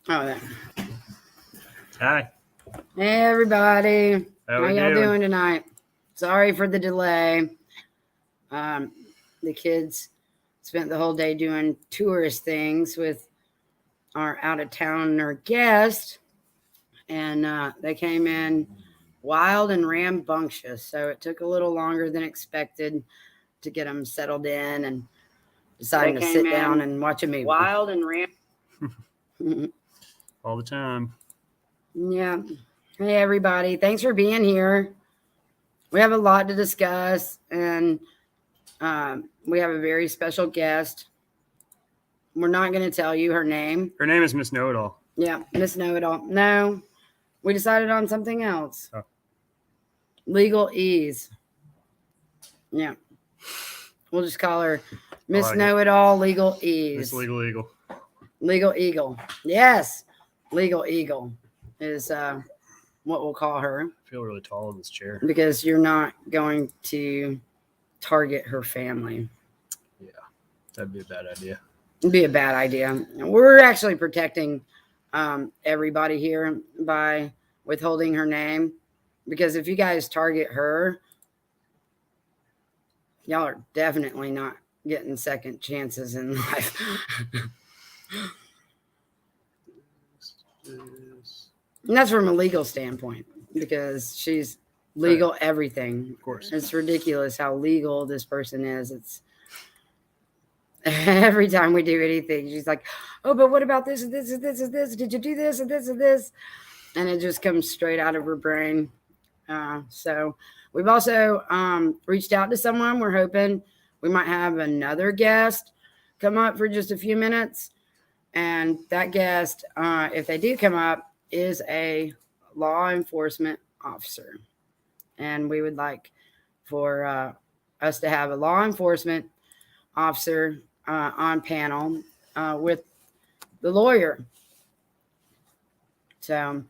Oh, yeah. Hi. Hey, everybody. How y'all doing tonight? Sorry for the delay. The kids spent the whole day doing tourist things with our out-of-towner guest, and they came in wild and rambunctious, so it took a little longer than expected to get them settled in and deciding to sit down and watch a movie. Wild and All the time. Yeah. Hey, everybody. Thanks for being here. We have a lot to discuss, and we have a very special guest. We're not going to tell you her name. Her name is Miss Know-It-All. Yeah, Miss Know-It-All. No, we decided on something else. Oh. Legal Ease. Yeah. We'll just call her Miss like Know-It-All Legal Ease. Miss Legal Eagle. Legal Eagle. Yes. Legal Eagle is what we'll call her. I feel really tall in this chair. Because you're not going to target her family. Yeah, that'd be a bad idea. It'd be a bad idea. We're actually protecting everybody here by withholding her name. Because if you guys target her, y'all are definitely not getting second chances in life. And that's from a legal standpoint, because she's legal everything. Of course. It's ridiculous how legal this person is. It's every time we do anything, she's like, oh, but what about this and this and this and this? Did you do this and this and this? And it just comes straight out of her brain. So we've also reached out to someone. We're hoping we might have another guest come up for just a few minutes. And that guest, if they do come up, is a law enforcement officer. And we would like for us to have a law enforcement officer on panel with the lawyer. So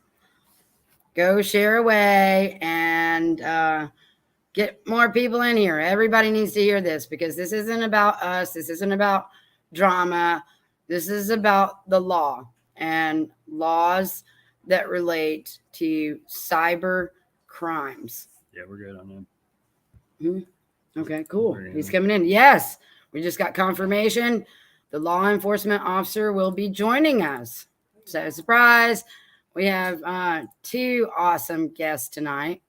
go share away and get more people in here. Everybody needs to hear this, because this isn't about us. This isn't about drama. This is about the law and laws that relate to cyber crimes. Yeah, we're good on him. Mm-hmm. Okay, cool. He's coming in. Yes, we just got confirmation. The law enforcement officer will be joining us. So, surprise, we have two awesome guests tonight.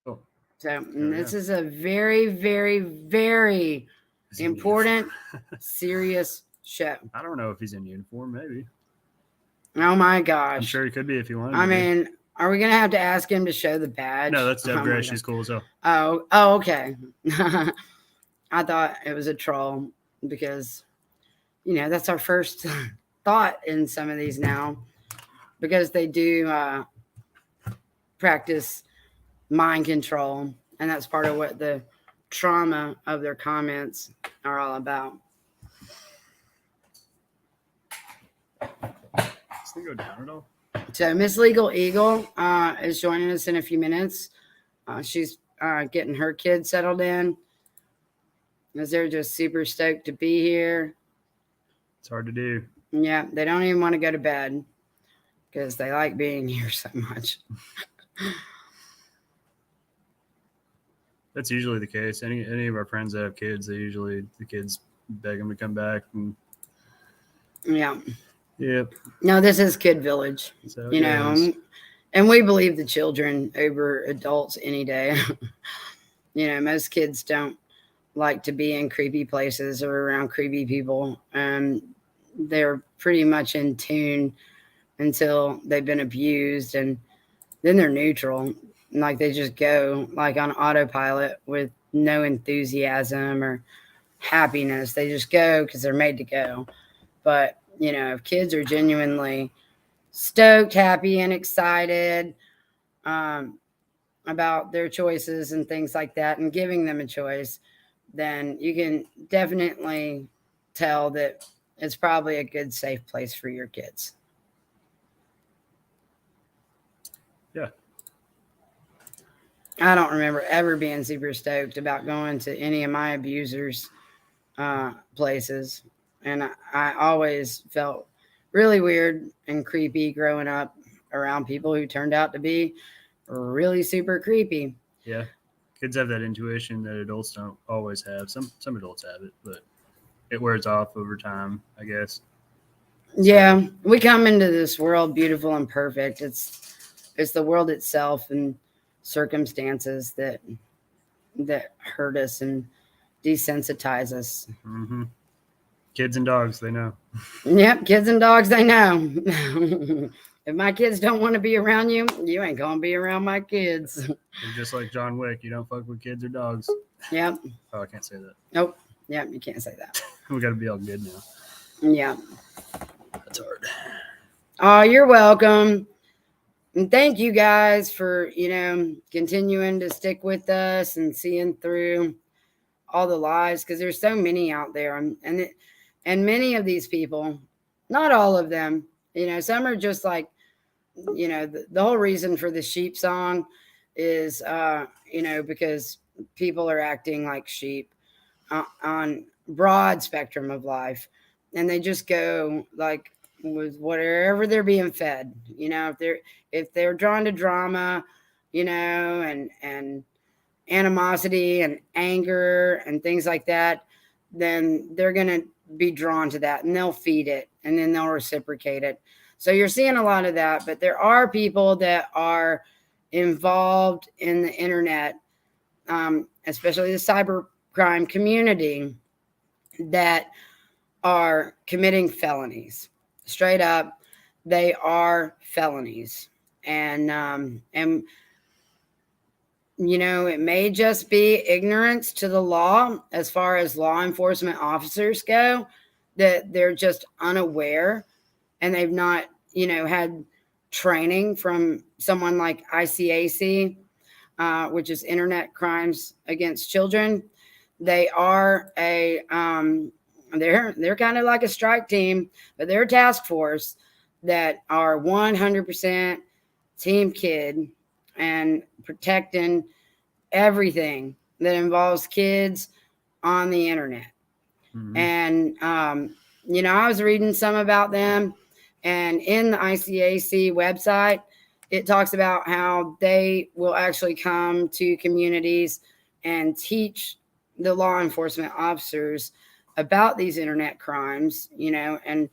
Oh. So, this is a very, very, very important, serious show. I don't know if he's in uniform, maybe. Oh my gosh. I'm sure he could be if he wanted I mean, are we going to have to ask him to show the badge? No, that's Deb Gray. She's cool as hell. Oh, okay. I thought it was a troll because, that's our first thought in some of these now, because they do practice mind control. And that's part of what the trauma of their comments are all about. Does it go down at all? So Miss Legal Eagle is joining us in a few minutes. She's getting her kids settled in, as they're just super stoked to be here. It's hard to do. Yeah, they don't even want to go to bed because they like being here so much. That's usually the case. Any of our friends that have kids, the kids beg them to come back. And yeah. Yep. No, this is Kid Village, So, and we believe the children over adults any day. Most kids don't like to be in creepy places or around creepy people, and they're pretty much in tune until they've been abused, and then they're neutral. Like they just go like on autopilot with no enthusiasm or happiness. They just go because they're made to go. But if kids are genuinely stoked, happy, and excited about their choices and things like that, and giving them a choice, then you can definitely tell that it's probably a good, safe place for your kids. Yeah. I don't remember ever being super stoked about going to any of my abusers' places. And I always felt really weird and creepy growing up around people who turned out to be really super creepy. Yeah, kids have that intuition that adults don't always have. Some adults have it, but it wears off over time, I guess. So Yeah, we come into this world beautiful and perfect. It's the world itself and circumstances that hurt us and desensitize us. hmm kids and dogs, they know. Yep, kids and dogs, they know. If my kids don't want to be around you, you ain't gonna be around my kids. They're just like John Wick. You don't fuck with kids or dogs. Yep. Oh, I can't say that. Nope. Yep, you can't say that. We got to be all good now. Yeah. That's hard. Oh, you're welcome. And thank you guys for, continuing to stick with us and seeing through all the lies, because there's so many out there. And many of these people, not all of them, some are just like, the whole reason for the sheep song is, because people are acting like sheep on broad spectrum of life, and they just go like with whatever they're being fed. If they're drawn to drama, and animosity and anger and things like that, then they're gonna be drawn to that, and they'll feed it, and then they'll reciprocate it. So you're seeing a lot of that, but there are people that are involved in the internet, especially the cybercrime community, that are committing felonies. Straight up, they are felonies, and it may just be ignorance to the law as far as law enforcement officers go, that they're just unaware, and they've not, had training from someone like ICAC, which is Internet Crimes Against Children. They are they're kind of like a strike team, but they're a task force that are 100% team kid and protecting everything that involves kids on the internet. Mm-hmm. And, I was reading some about them, and in the ICAC website, it talks about how they will actually come to communities and teach the law enforcement officers about these internet crimes, and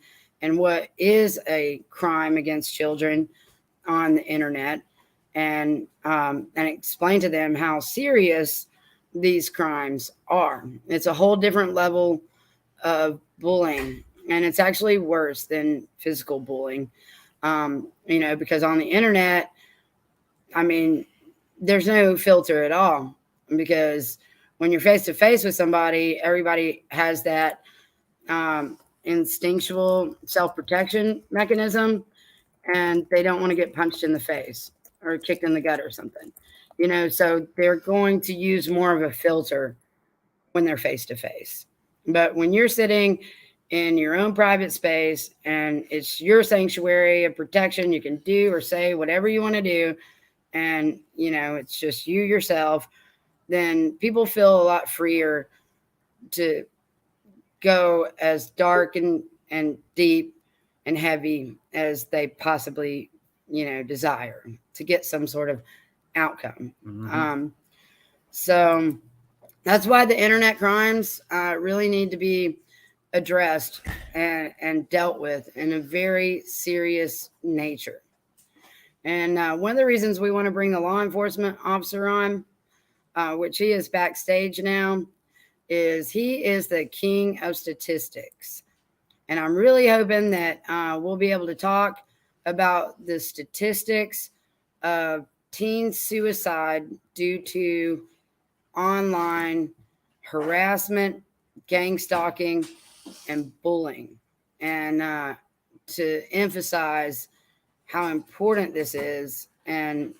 what is a crime against children on the internet, and explain to them how serious these crimes are. It's a whole different level of bullying, and it's actually worse than physical bullying. Because on the internet, I mean, there's no filter at all, because when you're face to face with somebody, everybody has that instinctual self-protection mechanism, and they don't want to get punched in the face or kicked in the gut or something. So they're going to use more of a filter when they're face to face. But when you're sitting in your own private space and it's your sanctuary of protection, you can do or say whatever you want to do, and it's just you yourself, then people feel a lot freer to go as dark and deep and heavy as they possibly desire to get some sort of outcome. Mm-hmm. So that's why the internet crimes really need to be addressed and dealt with in a very serious nature. And one of the reasons we want to bring the law enforcement officer on, which he is backstage now, is he is the king of statistics. And I'm really hoping that we'll be able to talk about the statistics of teen suicide due to online harassment, gang stalking, and bullying, and to emphasize how important this is and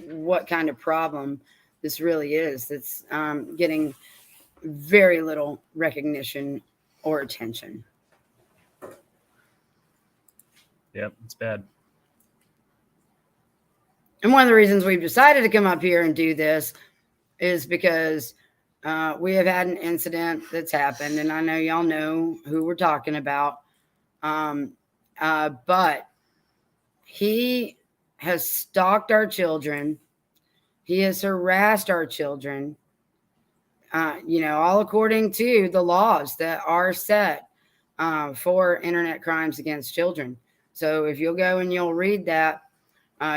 what kind of problem this really is that's getting very little recognition or attention. Yep, it's bad. And one of the reasons we've decided to come up here and do this is because we have had an incident that's happened, and I know y'all know who we're talking about. But he has stalked our children. He has harassed our children. All according to the laws that are set for internet crimes against children. So if you'll go and you'll read that,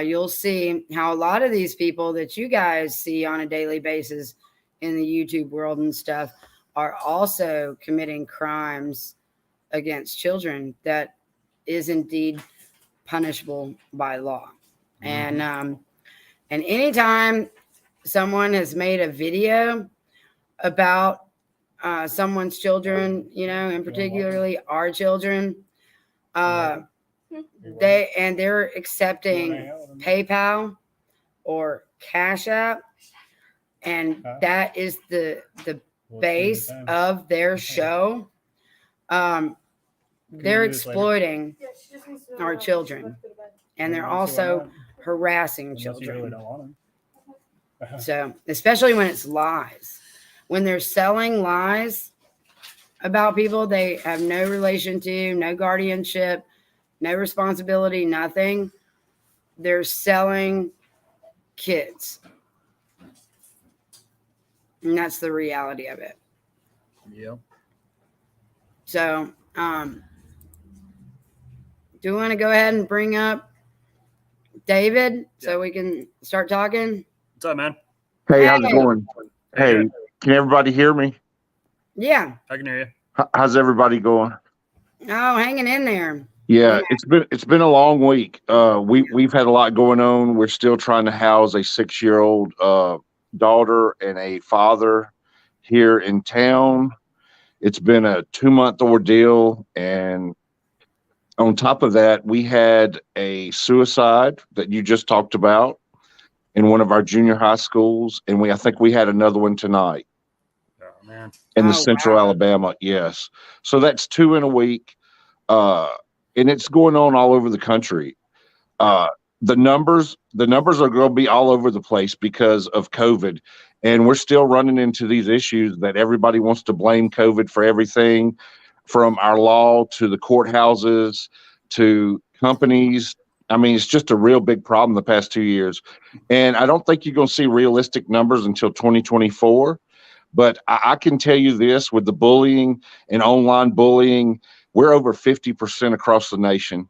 you'll see how a lot of these people that you guys see on a daily basis in the YouTube world and stuff are also committing crimes against children that is indeed punishable by law. Mm-hmm. And anytime someone has made a video about someone's children, and particularly our children, they're accepting PayPal or Cash App, and that is the base of their show. They're exploiting our children, and they're also harassing children. So, especially when it's lies, when they're selling lies about people they have no relation to, no guardianship, no responsibility, nothing. They're selling kids. And that's the reality of it. Yep. So, do you want to go ahead and bring up David so we can start talking? What's up, man? Hey, how's it going? Hey, can everybody hear me? Yeah. I can hear you. How's everybody going? Oh, hanging in there. Yeah, it's been a long week. We've had a lot going on. We're still trying to house a 6-year-old daughter and a father here in town. It's been a 2-month ordeal, and on top of that, we had a suicide that you just talked about in one of our junior high schools, and I think we had another one tonight. Oh man. In the central Alabama, yes. So that's 2 in a week. And it's going on all over the country. The numbers are going to be all over the place because of COVID. And we're still running into these issues that everybody wants to blame COVID for everything, from our law to the courthouses to companies. I mean, it's just a real big problem the past 2 years. And I don't think you're going to see realistic numbers until 2024. But I can tell you this, with the bullying and online bullying, we're over 50% across the nation.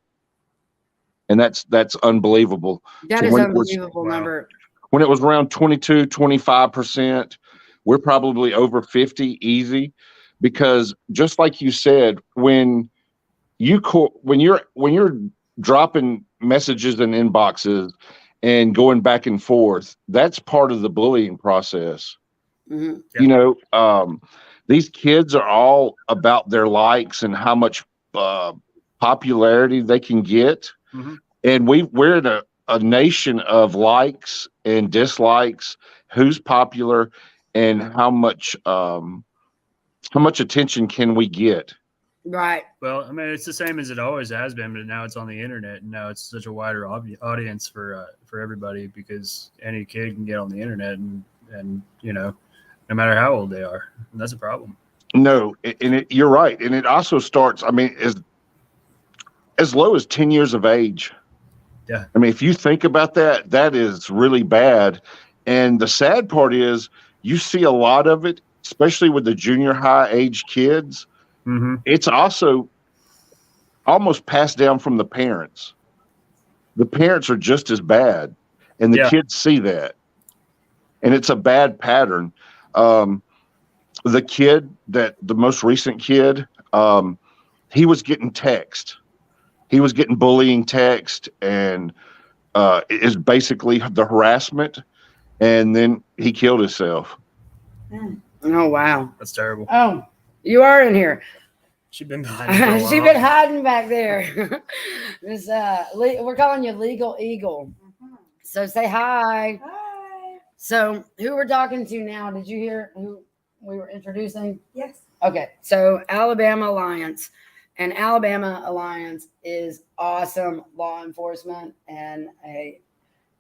And that's unbelievable. That is unbelievable number. When it was around 22, 25%, we're probably over 50 easy, because just like you said, when you're dropping messages in inboxes and going back and forth, that's part of the bullying process. Mm-hmm. Yeah. These kids are all about their likes and how much popularity they can get. Mm-hmm. And we're in a nation of likes and dislikes, who's popular, and how much attention can we get. Right. Well, I mean, it's the same as it always has been, but now it's on the internet, and now it's such a wider audience for everybody, because any kid can get on the internet and no matter how old they are, and that's a problem. No, you're right, and it also starts. I mean, as low as 10 years of age. Yeah. I mean, if you think about that, that is really bad. And the sad part is, you see a lot of it, especially with the junior high age kids. Mm-hmm. It's also almost passed down from the parents. The parents are just as bad, and the kids see that, and it's a bad pattern. The most recent kid, he was getting text. He was getting bullying text, and it is basically the harassment, and then he killed himself. Oh, wow. That's terrible. Oh, you are in here. She's been hiding. She's been hiding back there. This, we're calling you Legal Eagle. So say hi. Hi. So who we're talking to now? Did you hear who we were introducing? Yes. Okay. So Alabama Alliance. And Alabama Alliance is awesome law enforcement and a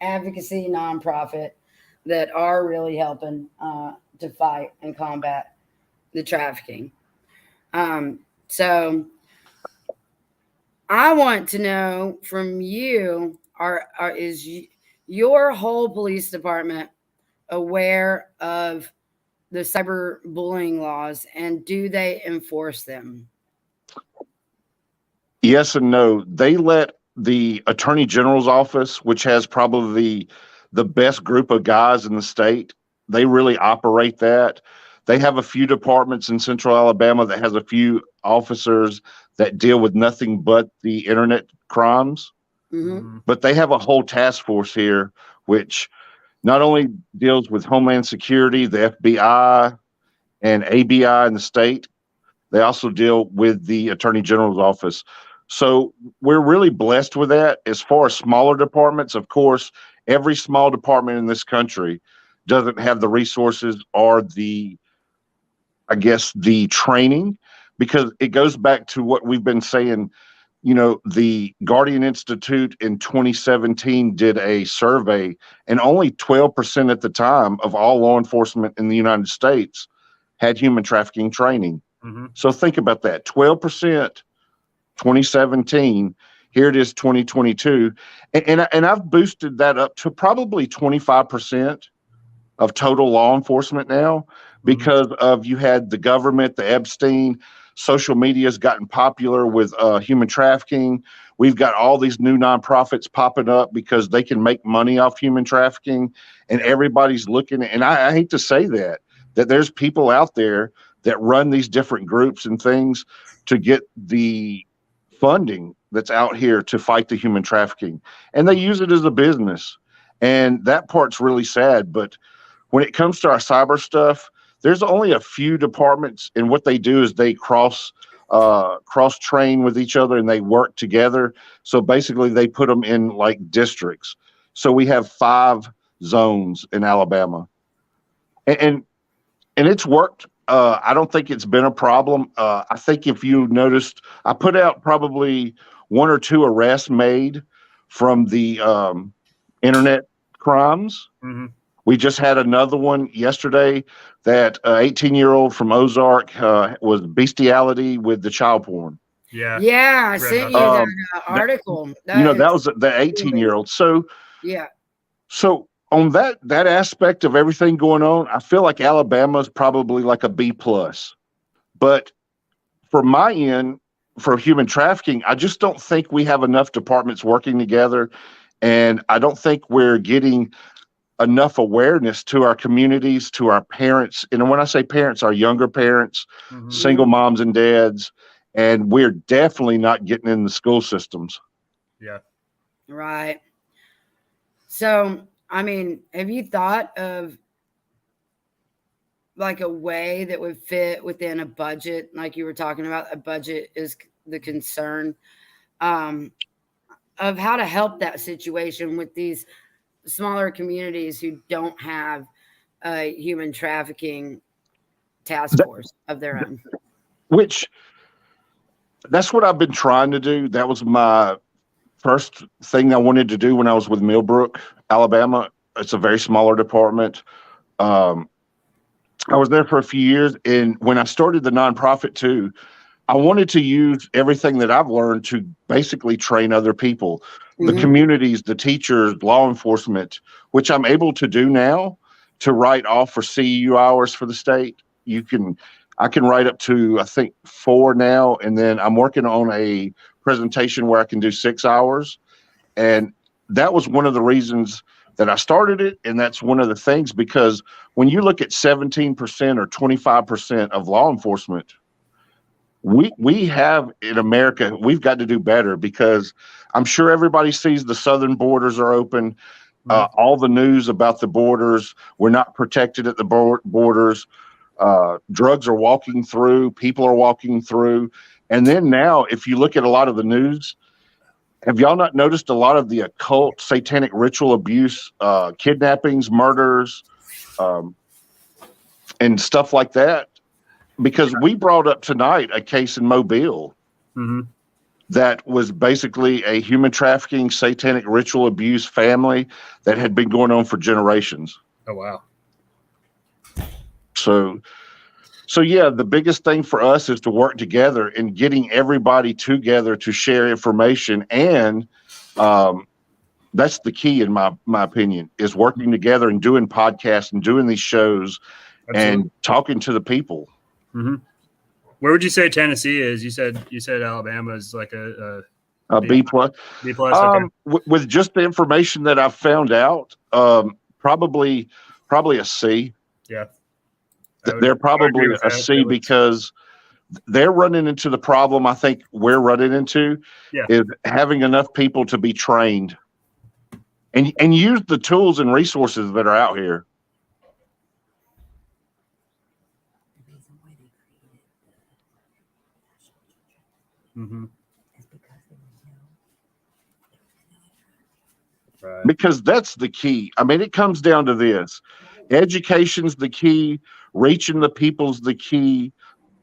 advocacy nonprofit that are really helping to fight and combat the trafficking. So I want to know from you: is your whole police department aware of the cyberbullying laws, and do they enforce them? Yes and no. They let the Attorney General's office, which has probably the best group of guys in the state, they really operate that. They have a few departments in Central Alabama that has a few officers that deal with nothing but the internet crimes. Mm-hmm. But they have a whole task force here, which not only deals with Homeland Security, the FBI, and ABI in the state, they also deal with the Attorney General's office. So we're really blessed with that. As far as smaller departments, of course, every small department in this country doesn't have the resources or the training, because it goes back to what we've been saying. The Guardian Institute in 2017 did a survey, and only 12% at the time of all law enforcement in the United States had human trafficking training. Mm-hmm. So think about that. 12%, 2017. Here it is, 2022. And I've boosted that up to probably 25% of total law enforcement now, because you had the government, the Epstein, social media has gotten popular with human trafficking. We've got all these new nonprofits popping up because they can make money off human trafficking, and everybody's looking. And I hate to say that there's people out there that run these different groups and things to get the funding that's out here to fight the human trafficking, and they use it as a business. And that part's really sad. But when it comes to our cyber stuff, there's only a few departments, and what they do is they cross train with each other and they work together. So basically they put them in like districts. So we have 5 zones in Alabama, and it's worked. I don't think it's been a problem. I think if you noticed, I put out probably 1 or 2 arrests made from the internet crimes. Mm-hmm. We just had another one yesterday that 18-year-old from Ozark was bestiality with the child porn. Yeah. Yeah, I sent you that article. That was the 18-year-old. So yeah. So on that aspect of everything going on, I feel like Alabama is probably like a B+. But for my end, for human trafficking, I just don't think we have enough departments working together, and I don't think we're getting enough awareness to our communities, to our parents. And when I say parents, our younger parents, single moms and dads, and we're definitely not getting in the school systems. Yeah. Right. So, I mean, have you thought of like a way that would fit within a budget? Like you were talking about, a budget is the concern, of how to help that situation with these smaller communities who don't have a human trafficking task force of their own. Which, that's what I've been trying to do. That was my first thing I wanted to do when I was with Millbrook, Alabama. It's a very smaller department. I was there for a few years, and when I started the nonprofit too, I wanted to use everything that I've learned to basically train other people, the communities, the teachers, law enforcement, which I'm able to do now, to write off for CEU hours for the state. I can write up to, I think, 4 now, and then I'm working on a presentation where I can do 6 hours. And that was one of the reasons that I started it, and that's one of the things, because when you look at 17% or 25% of law enforcement, we have in America, we've got to do better, because I'm sure everybody sees the southern borders are open. All the news about the borders, we're not protected at the borders. Drugs are walking through, people are walking through. And then now, if you look at a lot of the news, have y'all not noticed a lot of the occult, satanic ritual abuse, kidnappings, murders, and stuff like that? Because we brought up tonight a case in Mobile that was basically a human trafficking, satanic ritual abuse family that had been going on for generations. Oh, wow. So yeah, the biggest thing for us is to work together and getting everybody together to share information. And that's the key, in my opinion, is working together and doing podcasts and doing these shows. Absolutely. And talking to the people. Mm-hmm. Where would you say Tennessee is? You said Alabama is like a B plus. B plus. Okay. With just the information that I've found out, probably a C. Yeah. They're probably a C because they're running into the problem I think we're running into is having enough people to be trained and use the tools and resources that are out here. Mm-hmm. Right. Because that's the key. I mean, it comes down to this. Education's the key. Reaching the people's the key.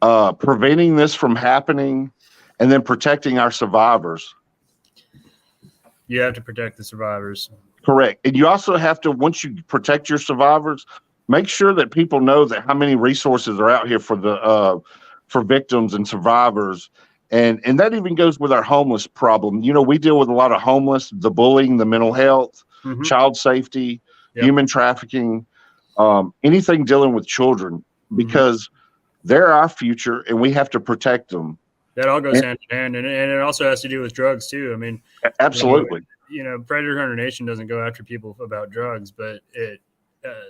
Preventing this from happening, and then protecting our survivors. You have to protect the survivors. Correct. And you also have to, once you protect your survivors, make sure that people know that how many resources are out here for victims and survivors. And that even goes with our homeless problem. We deal with a lot of homeless, the bullying, the mental health, child safety, human trafficking, anything dealing with children, because they're our future and we have to protect them. That all goes hand in hand. And it also has to do with drugs too. I mean, absolutely. Predator Hunter Nation doesn't go after people about drugs, but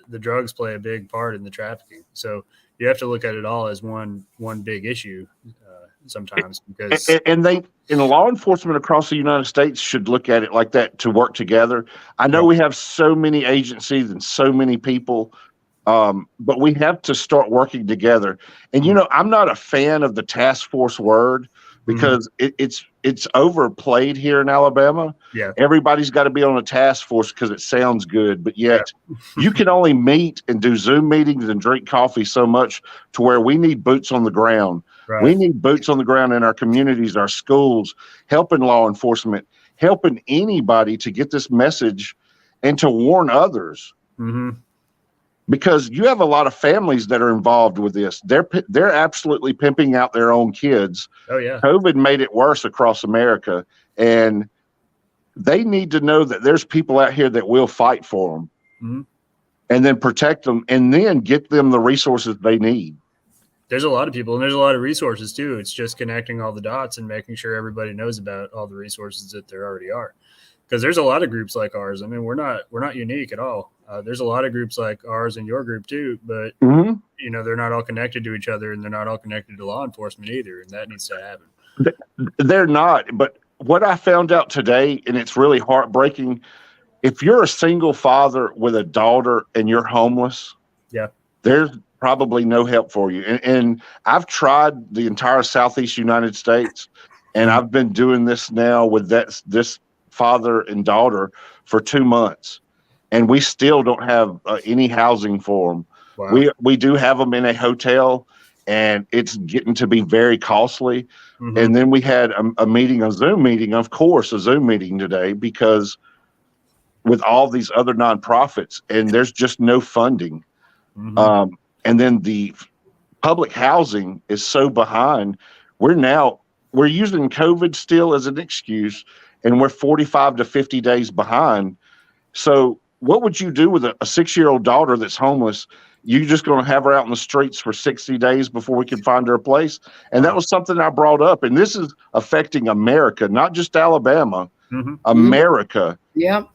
the drugs play a big part in the trafficking. So you have to look at it all as one big issue. Sometimes because and law enforcement across the United States should look at it like that, to work together. I know we have so many agencies and so many people, but we have to start working together. And I'm not a fan of the task force word because it's overplayed here in Alabama. Yeah, everybody's got to be on a task force because it sounds good, but yet you can only meet and do Zoom meetings and drink coffee so much to where we need boots on the ground. Right. We need boots on the ground in our communities, our schools, helping law enforcement, helping anybody to get this message and to warn others. Because you have a lot of families that are involved with this. They're absolutely pimping out their own kids. Oh yeah. COVID made it worse across America, and they need to know that there's people out here that will fight for them, and then protect them, and then get them the resources they need. There's a lot of people and there's a lot of resources too. It's just connecting all the dots and making sure everybody knows about all the resources that there already are. Because there's a lot of groups like ours. I mean, we're not unique at all. There's a lot of groups like ours and your group too, but they're not all connected to each other, and they're not all connected to law enforcement either. And that needs to happen. They're not. But what I found out today, and it's really heartbreaking, if you're a single father with a daughter and you're homeless, there's probably no help for you. And I've tried the entire Southeast United States, and I've been doing this now with this father and daughter for 2 months, and we still don't have any housing for them. Wow. We do have them in a hotel, and it's getting to be very costly. And then we had a Zoom meeting today, because with all these other nonprofits, and there's just no funding. And then the public housing is so behind. We're using COVID still as an excuse, and we're 45 to 50 days behind. So what would you do with a 6-year-old daughter that's homeless? You just going to have her out in the streets for 60 days before we can find her a place? And that was something I brought up. And this is affecting America, not just Alabama, America. Yep.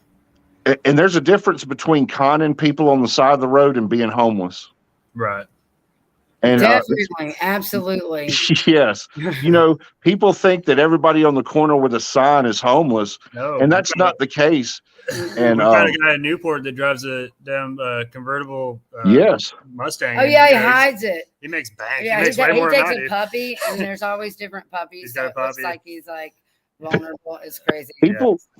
And there's a difference between conning people on the side of the road and being homeless. Right. And definitely, absolutely. Yes. People think that everybody on the corner with a sign is homeless, and that's not the case. And we got a guy in Newport that drives a damn convertible Mustang. Oh yeah, he hides it. He makes bank. Yeah, he makes way more than I do. He takes a puppy, and there's always different puppies. He's got a puppy. It looks like he's like vulnerable. It's crazy.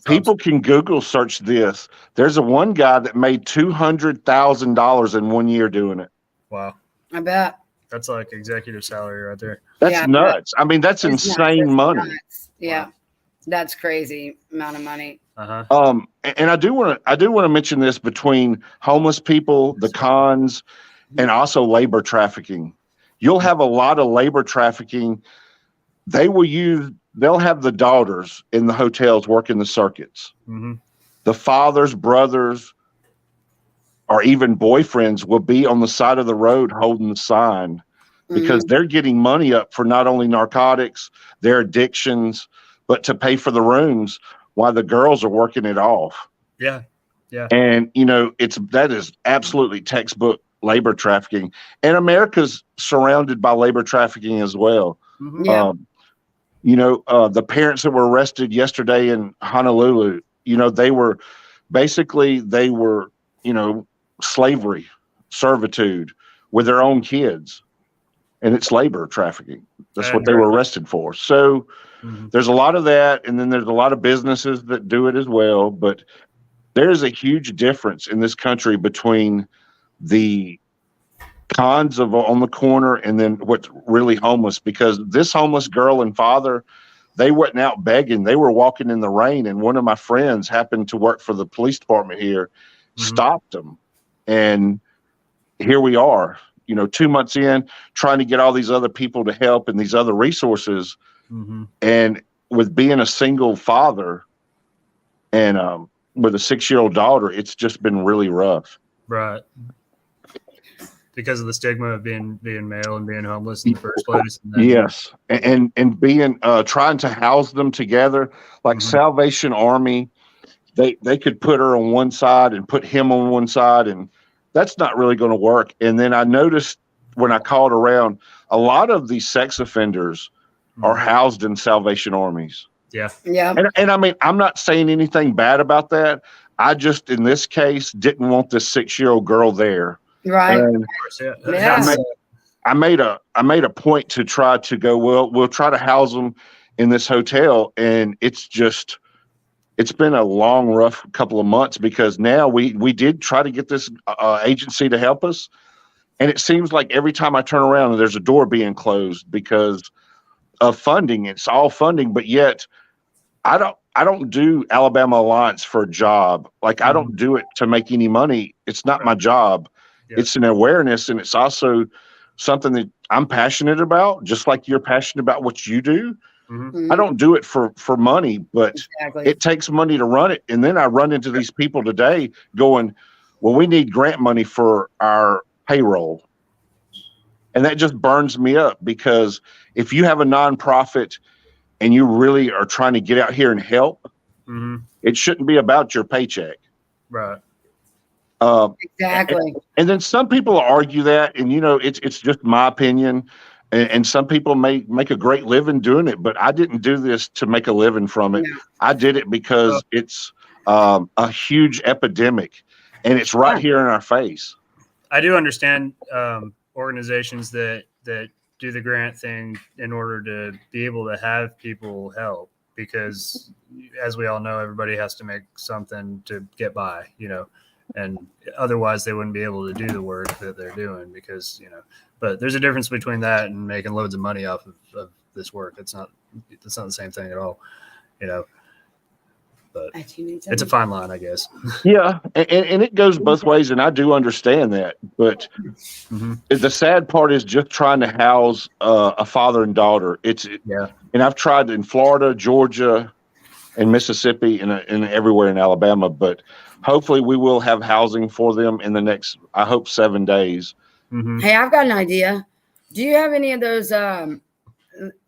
People can Google search this. There's one guy that made $200,000 in 1 year doing it. Wow. I bet. That's like executive salary right there. That's nuts. I mean, that's insane money. Nuts. Yeah. Wow. That's crazy amount of money. And I do want to mention this between homeless people, the cons, and also labor trafficking. You'll have a lot of labor trafficking. They'll have the daughters in the hotels working the circuits. Mm-hmm. The fathers, brothers, or even boyfriends will be on the side of the road holding the sign because they're getting money up for not only narcotics, their addictions, but to pay for the rooms while the girls are working it off. Yeah. Yeah. And, that is absolutely textbook labor trafficking. And America's surrounded by labor trafficking as well. Mm-hmm. Yeah. The parents that were arrested yesterday in Honolulu, they were slavery, servitude with their own kids. And it's labor trafficking. That's what they were arrested for. So there's a lot of that. And then there's a lot of businesses that do it as well. But there's a huge difference in this country between the cons of on the corner and then what's really homeless, because this homeless girl and father, they wasn't out begging. They were walking in the rain. And one of my friends happened to work for the police department here, stopped them. And here we are, 2 months in, trying to get all these other people to help and these other resources. And with being a single father and with a 6-year-old daughter, it's just been really rough. Right. Because of the stigma of being male and being homeless in the first place. Yes. And being trying to house them together, like Salvation Army, they could put her on one side and put him on one side, and that's not really going to work. And then I noticed when I called around, a lot of these sex offenders are housed in Salvation Armies. Yeah. Yeah. And I mean, I'm not saying anything bad about that. I just, in this case, didn't want this 6-year-old girl there. Right. And I made a point to try to go, well, we'll try to house them in this hotel. And it's been a long, rough couple of months, because now we did try to get this agency to help us. And it seems like every time I turn around, there's a door being closed because of funding. It's all funding, but yet I don't do Alabama Alliance for a job. Like, I don't do it to make any money. It's not my job. Yeah. It's an awareness, and it's also something that I'm passionate about, just like you're passionate about what you do. I don't do it for money, but it takes money to run it. And then I run into these people today going, well, we need grant money for our payroll. And that just burns me up, because if you have a nonprofit and you really are trying to get out here and help, it shouldn't be about your paycheck. Right. Exactly. And then some people argue that, and it's just my opinion. And some people may make a great living doing it, but I didn't do this to make a living from it. No. I did it because it's a huge epidemic, and it's right here in our face. I do understand organizations that do the grant thing in order to be able to have people help, because as we all know, everybody has to make something to get by, and otherwise they wouldn't be able to do the work that they're doing, because, but there's a difference between that and making loads of money off of this work. It's not the same thing at all, but it's a fine line, I guess. Yeah. And it goes both ways. And I do understand that, but the sad part is just trying to house a father and daughter. And I've tried in Florida, Georgia, and Mississippi, and everywhere in Alabama, but hopefully we will have housing for them in the next, I hope, 7 days. Hey, I've got an idea. Do you have any of those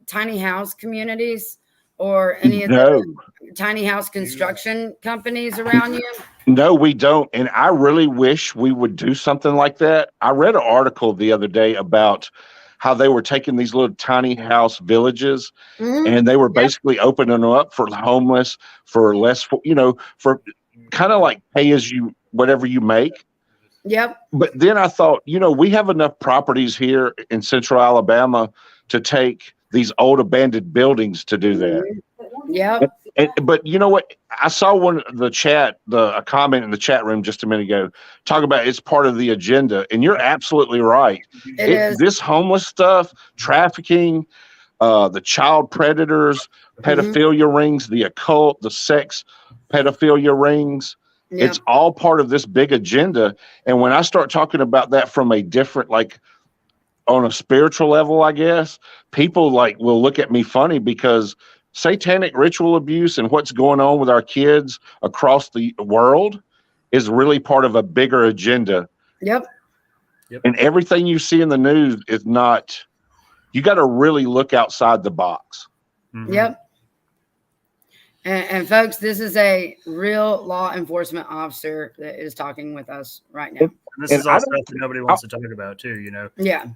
tiny house communities or any of the tiny house construction companies around you? No, we don't. And I really wish we would do something like that. I read an article the other day about how they were taking these little tiny house villages and they were basically opening them up for homeless, for less, for kind of like pay as you, whatever you make. Yep. But then I thought, we have enough properties here in central Alabama to take these old abandoned buildings to do that. Yep. But you know what? I saw a comment in the chat room just a minute ago, talk about it's part of the agenda. And you're absolutely right. It is. This homeless stuff, trafficking, the child predators, pedophilia rings, the occult, the sex pedophilia rings. Yep. It's all part of this big agenda. And when I start talking about that from a different, like on a spiritual level, I guess people like will look at me funny because satanic ritual abuse and what's going on with our kids across the world is really part of a bigger agenda. Yep. And everything you see in the news is not, you got to really look outside the box. Mm-hmm. Yep. And folks, this is a real law enforcement officer that is talking with us right now. And this is all stuff that nobody wants to talk about too, you know. Yeah.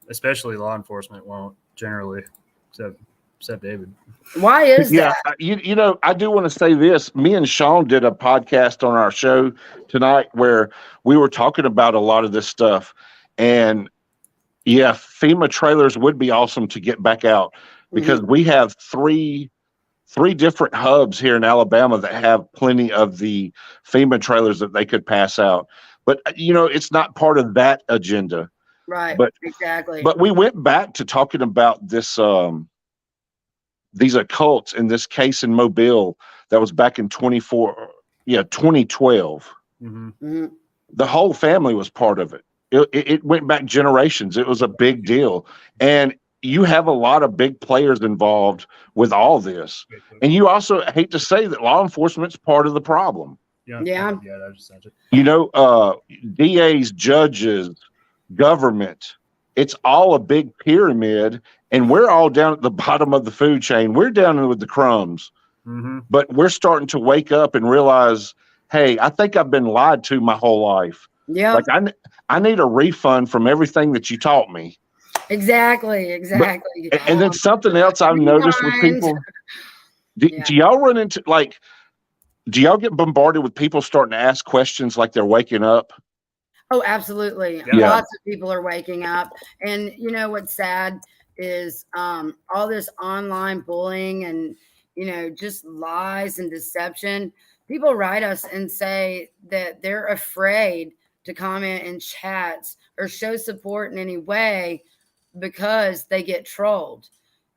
Especially law enforcement won't generally, except David. Why is that? You know, I do want to say this. Me and Sean did a podcast on our show tonight where we were talking about a lot of this stuff. And yeah, FEMA trailers would be awesome to get back out because we have three different hubs here in Alabama that have plenty of the FEMA trailers that they could pass out. But, you know, it's not part of that agenda. Right. But exactly. But we went back to talking about this, these occults in this case in Mobile that was back in 2012. Mm-hmm. The whole family was part of it. It went back generations. It was a big deal. And you have a lot of big players involved with all this. And you also hate to say that law enforcement's part of the problem. Yeah. That just sounds it. You know, DAs, judges, government, it's all a big pyramid, and we're all down at the bottom of the food chain. We're down with the crumbs. Mm-hmm. But we're starting to wake up and realize, hey, I think I've been lied to my whole life. Yeah. Like I need a refund from everything that you taught me. Exactly. And then something else I've noticed with people. Do y'all run into, like, do y'all get bombarded with people starting to ask questions like they're waking up? Oh, absolutely. Yeah. Lots of people are waking up. And you know what's sad is all this online bullying and, you know, just lies and deception. People write us and say that they're afraid to comment in chats or show support in any way because they get trolled.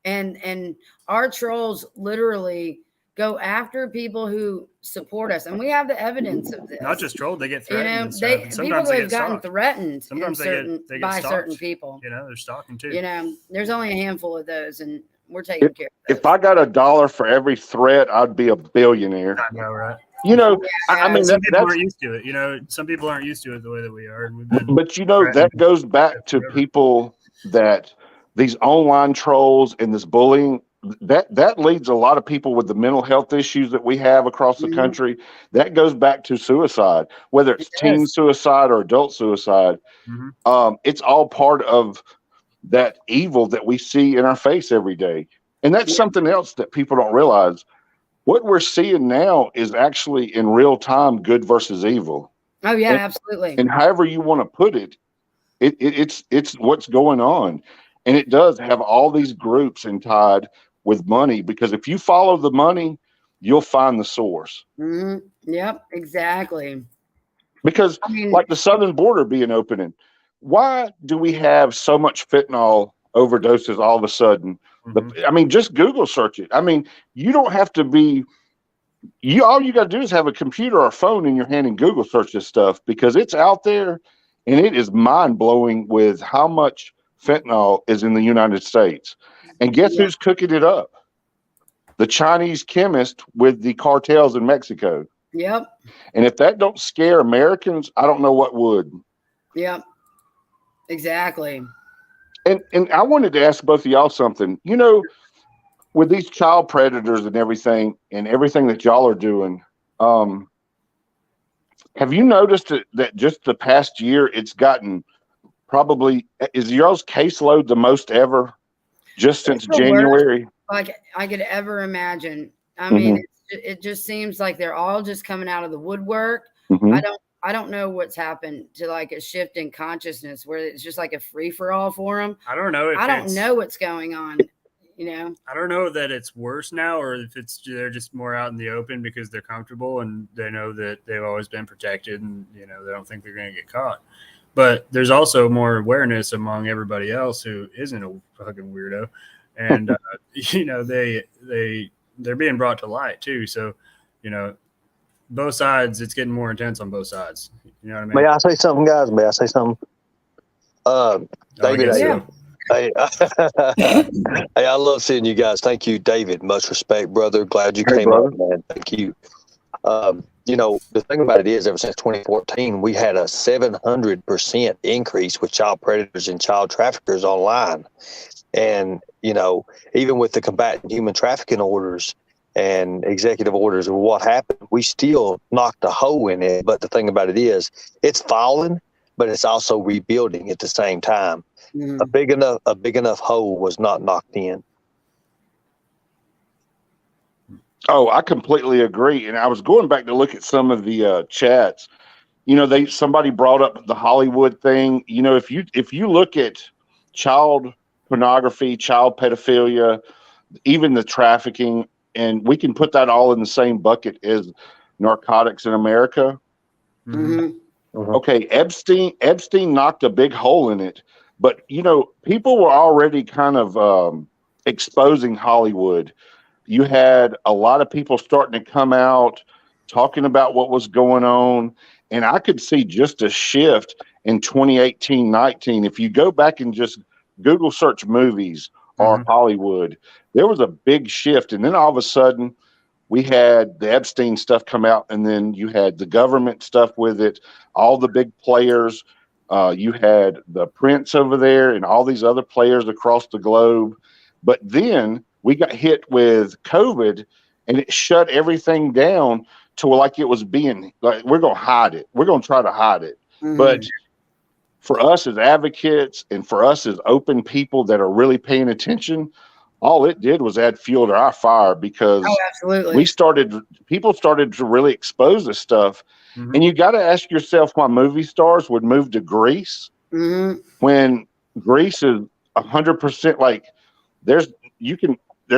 And our trolls literally go after people who support us, and we have the evidence of this. Not just trolled, they get threatened. You know, people have gotten threatened. Sometimes they get by stalked. certain people. You know, they're stalking too. You know, there's only a handful of those, and we're taking care of those. If I got $1 for every threat, I'd be a billionaire. I know, right? You know, I mean, some people aren't used to it. You know, some people aren't used to it the way that we are. And we've been but you know, that goes back to people that these online trolls and this bullying. That leads a lot of people with the mental health issues that we have across the country. That goes back to suicide, whether it's teen suicide or adult suicide. It's all part of that evil that we see in our face every day. And that's something else that people don't realize. What we're seeing now is actually in real time good versus evil. Oh yeah, absolutely. And however you want to put it, it's what's going on. And it does have all these groups tied with money, because if you follow the money, you'll find the source. Yep, exactly. Because like the southern border being opening, why do we have so much fentanyl overdoses all of a sudden? I mean, just Google search it. I mean, you don't have to be, all you got to do is have a computer or a phone in your hand and Google search this stuff, because it's out there and it is mind blowing with how much fentanyl is in the United States. And guess who's cooking it up? The Chinese chemist with the cartels in Mexico. Yep. And if that don't scare Americans, I don't know what would. Yep. Exactly. And I wanted to ask both of y'all something. You know, with these child predators and everything that y'all are doing, have you noticed that just the past year it's gotten probably, is y'all's caseload the most ever just since January? Like I could ever imagine. I mean, it just seems like they're all just coming out of the woodwork. I don't know what's happened to like a shift in consciousness where it's just like a free for all for them. I don't know. I don't know what's going on. You know, I don't know that it's worse now, or if they're just more out in the open because they're comfortable and they know that they've always been protected, and you know they don't think they're going to get caught. But there's also more awareness among everybody else who isn't a fucking weirdo, and you know they're being brought to light too. So, you know, both sides. It's getting more intense on both sides. You know what I mean? May I say something, guys? May I say something? David, I guess hey, hey, I love seeing you guys. Thank you, David. Much respect, brother. Glad you Hey, came brother. up, man. Thank you. You know, the thing about it is, ever since 2014, we had a 700% increase with child predators and child traffickers online. And, you know, even with the combating human trafficking orders and executive orders of what happened, we still knocked a hole in it. But the thing about it is, it's falling, but it's also rebuilding at the same time. Mhm. A big enough hole was not knocked in. Oh, I completely agree. And I was going back to look at some of the chats. You know, somebody brought up the Hollywood thing. You know, if you look at child pornography, child pedophilia, even the trafficking, and we can put that all in the same bucket as narcotics in America. Mhm. Okay, Epstein knocked a big hole in it, but you know, people were already kind of exposing Hollywood. You had a lot of people starting to come out talking about what was going on, and I could see just a shift in 2018-19. If you go back and just Google search movies or Hollywood, there was a big shift, and then all of a sudden we had the Epstein stuff come out, and then you had the government stuff with it, all the big players. You had the Prince over there and all these other players across the globe. But then we got hit with COVID, and it shut everything down to like it was being like, we're going to hide it. We're going to try to hide it. Mhm. But for us as advocates and for us as open people that are really paying attention, all it did was add fuel to our fire, because Oh, absolutely. people started to really expose this stuff. And you got to ask yourself why movie stars would move to Greece Mhm. when Greece is 100% like there's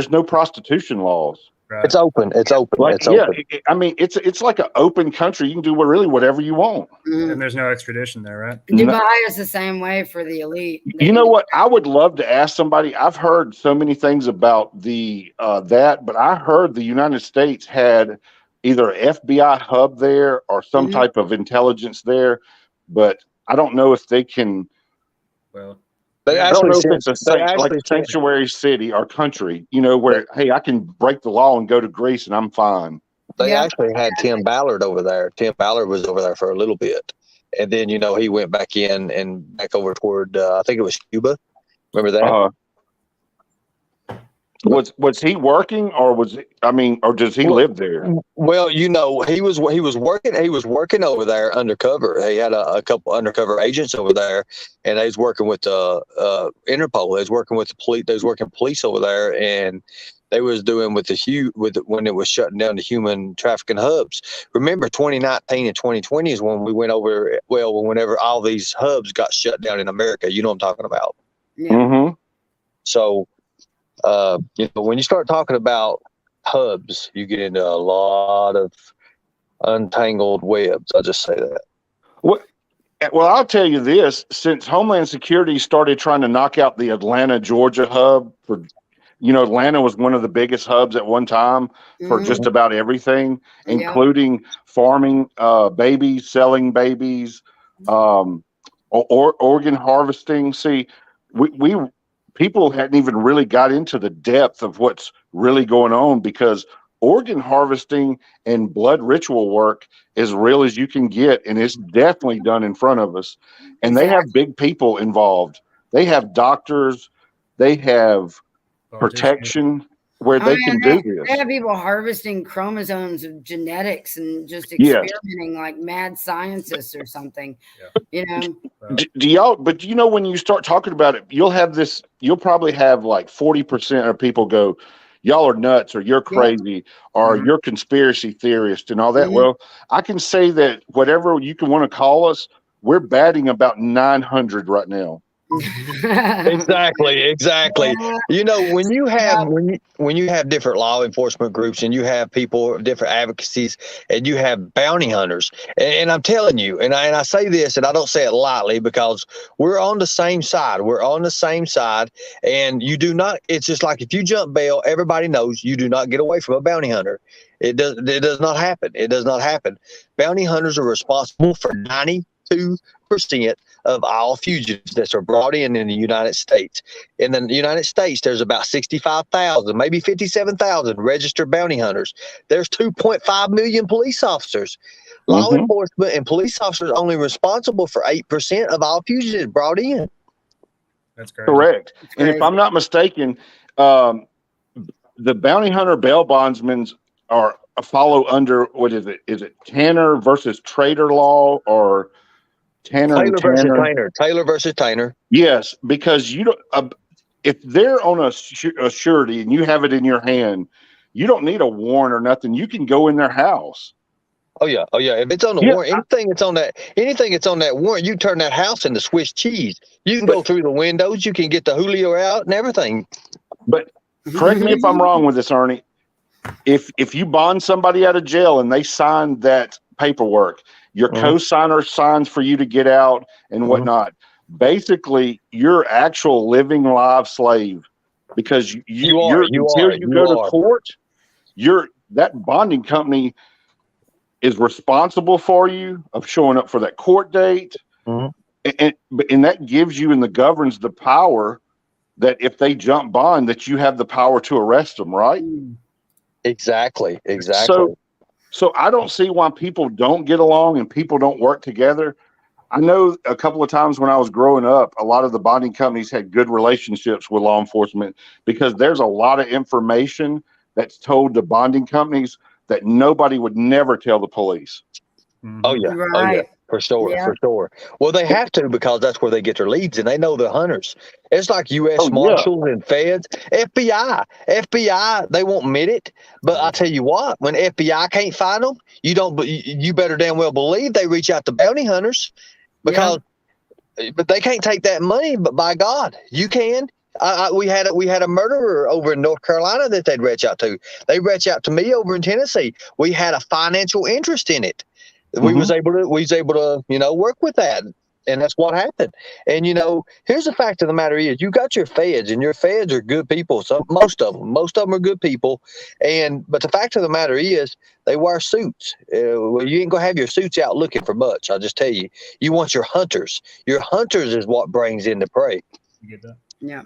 no prostitution laws. Right. It's open. It's open. Like, it's yeah, open. I mean, it's like an open country. You can do really whatever you want. Mhm. And there's no extradition there, right? Dubai is the same way for the elite. They You can know do what? I would love to ask somebody. I've heard so many things about the that, but I heard the United States had either an FBI hub there or some Mhm. type of intelligence there, but I don't know if they can. Well, They I don't actually know if it's sent. They like actually a sent. sanctuary city or country, you know, where hey, I can break the law and go to Greece and I'm fine. They Yeah. actually had Tim Ballard over there. Tim Ballard was over there for a little bit, and then you know he went back in and back over toward I think it was Cuba. Remember that? Was he working, or or does he Well, live there? Well, you know, he was working over there undercover. He had a couple undercover agents over there, and they was working with Interpol. They was working with the police. They was working police over there, and they was doing when it was shutting down the human trafficking hubs. Remember, 2019 and 2020 is when we went over. Well, whenever all these hubs got shut down in America, you know what I'm talking about. Yeah. Mm-hmm. So, you know, when you start talking about hubs, you get into a lot of untangled webs. I'll just say that. Well, I'll tell you this: since Homeland Security started trying to knock out the Atlanta, Georgia hub Atlanta was one of the biggest hubs at one time for Mhm. just about everything, Yeah. including farming babies, selling babies, or organ harvesting. See, we people hadn't even really got into the depth of what's really going on, because organ harvesting and blood ritual work is real as you can get, and it's definitely done in front of us. And they have big people involved. They have doctors. They have protection where Oh, they yeah, can they, do they this. have people harvesting chromosomes of genetics and just Yes. experimenting like mad scientists or something. Yeah. You know, Do y'all? But when you start talking about it, you'll probably have like 40% of people go, "Y'all are nuts," or "You're crazy," or "You're conspiracy theorist," and all that. Mhm. Well, I can say that whatever you can want to call us, we're batting about 900 right now. Exactly. Yeah, You know, when you have yeah. when you have different law enforcement groups and you have people different advocacies and you have bounty hunters, and I'm telling you, and I say this and I don't say it lightly because we're on the same side. We're on the same side, and you do not. It's just like if you jump bail, everybody knows you do not get away from a bounty hunter. It does. It does not happen. It does not happen. Bounty hunters are responsible for 92% of all fugitives that are brought in the United States. In the United States, there's about 65,000, maybe 57,000 registered bounty hunters. There's 2.5 million police officers. Law Mhm. enforcement and police officers are only responsible for 8% of all fugitives brought in. That's crazy. Correct. It's And if crazy. I'm not mistaken, um, the bounty hunter bail bondsmen are follow under what is it? Is it Tanner versus Trader law or Tanner and Taylor versus Tanner? Taylor. Taylor versus Taylor. Yes, because you don't. If they're on a surety and you have it in your hand, you don't need a warrant or nothing. You can go in their house. Oh yeah. If it's on the Yeah, warrant, anything that's on that warrant, you turn that house into Swiss cheese. You can but go through the windows, you can get the Julio out and everything. but correct me if I'm wrong with this, Ernie. If you bond somebody out of jail and they sign that paperwork, your co-signer signs for you to get out and whatnot. Basically, you're actual living live slave because you're until you go to court, that bonding company is responsible for you of showing up for that court date, and that gives you and the governs the power that if they jump bond, that you have the power to arrest them, right? Exactly. So I don't see why people don't get along and people don't work together. I know a couple of times when I was growing up, a lot of the bonding companies had good relationships with law enforcement because there's a lot of information that's told to bonding companies that nobody would never tell the police. Oh yeah. Right. For sure. Yeah. For sure. Well, they have to because that's where they get their leads and they know the hunters. It's like U.S. Oh, yeah. Marshals and Feds, FBI. They won't admit it, but I tell you what, when FBI can't find them, you better damn well believe they reach out to bounty hunters because, but they can't take that money. But by God, you can. We had a murderer over in North Carolina that they'd reach out to. They reach out to me over in Tennessee. We had a financial interest in it. We was able to work with that, and that's what happened. And here's the fact of the matter is, you got your feds, and your feds are good people. So most of them are good people. But the fact of the matter is, they wear suits. Well, you ain't gonna have your suits out looking for much. I'll just tell you. You want your hunters. Your hunters is what brings in the prey. You get that? Yeah.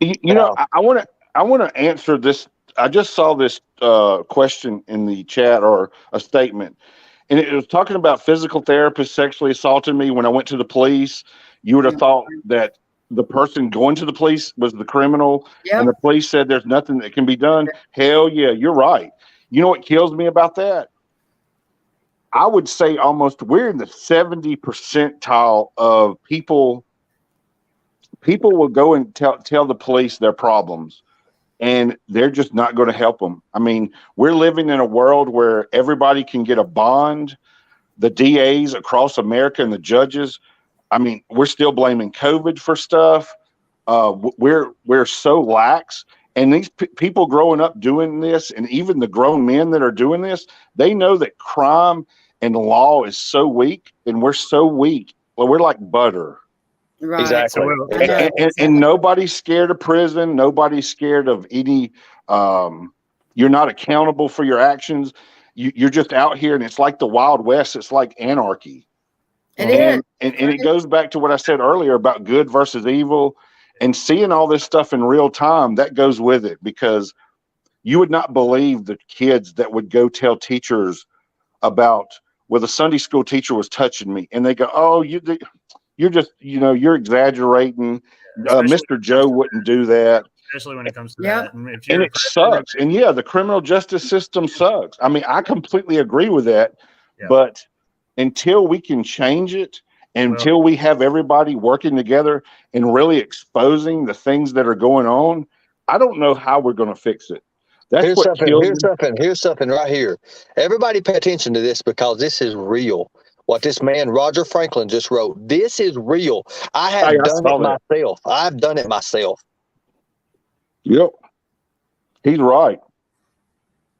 I want to answer this. I just saw this question in the chat or a statement, and it was talking about physical therapists sexually assaulting me when I went to the police. You would have thought that the person going to the police was the criminal, and the police said there's nothing that can be done. Hell yeah, you're right. You know what kills me about that? I would say almost we're in the 70 percentile of people. People will go and tell the police their problems, and they're just not going to help them. I mean, we're living in a world where everybody can get a bond. The DAs across America and the judges, I mean, we're still blaming COVID for stuff. We're so lax. And these people growing up doing this, and even the grown men that are doing this, they know that crime and law is so weak, and we're so weak. Well, we're like butter. Right. Exactly. And nobody's scared of prison. Nobody's scared of any. You're not accountable for your actions. You're just out here, and it's like the Wild West. It's like anarchy. And it goes back to what I said earlier about good versus evil, and seeing all this stuff in real time. That goes with it, because you would not believe the kids that would go tell teachers about, well, the Sunday school teacher was touching me, and they go, "Oh, you're just, you're exaggerating. Mr. Joe wouldn't do that." Especially when it comes to that. And it sucks. And yeah, the criminal justice system sucks. I mean, I completely agree with that. Yeah. But until we can change it, until we have everybody working together and really exposing the things that are going on, I don't know how we're going to fix it. Here's something right here. Everybody pay attention to this because this is real. what this man Roger Franklin just wrote. This is real. I have Hey, I done saw it that. myself. I've done it myself. Yep. He's right.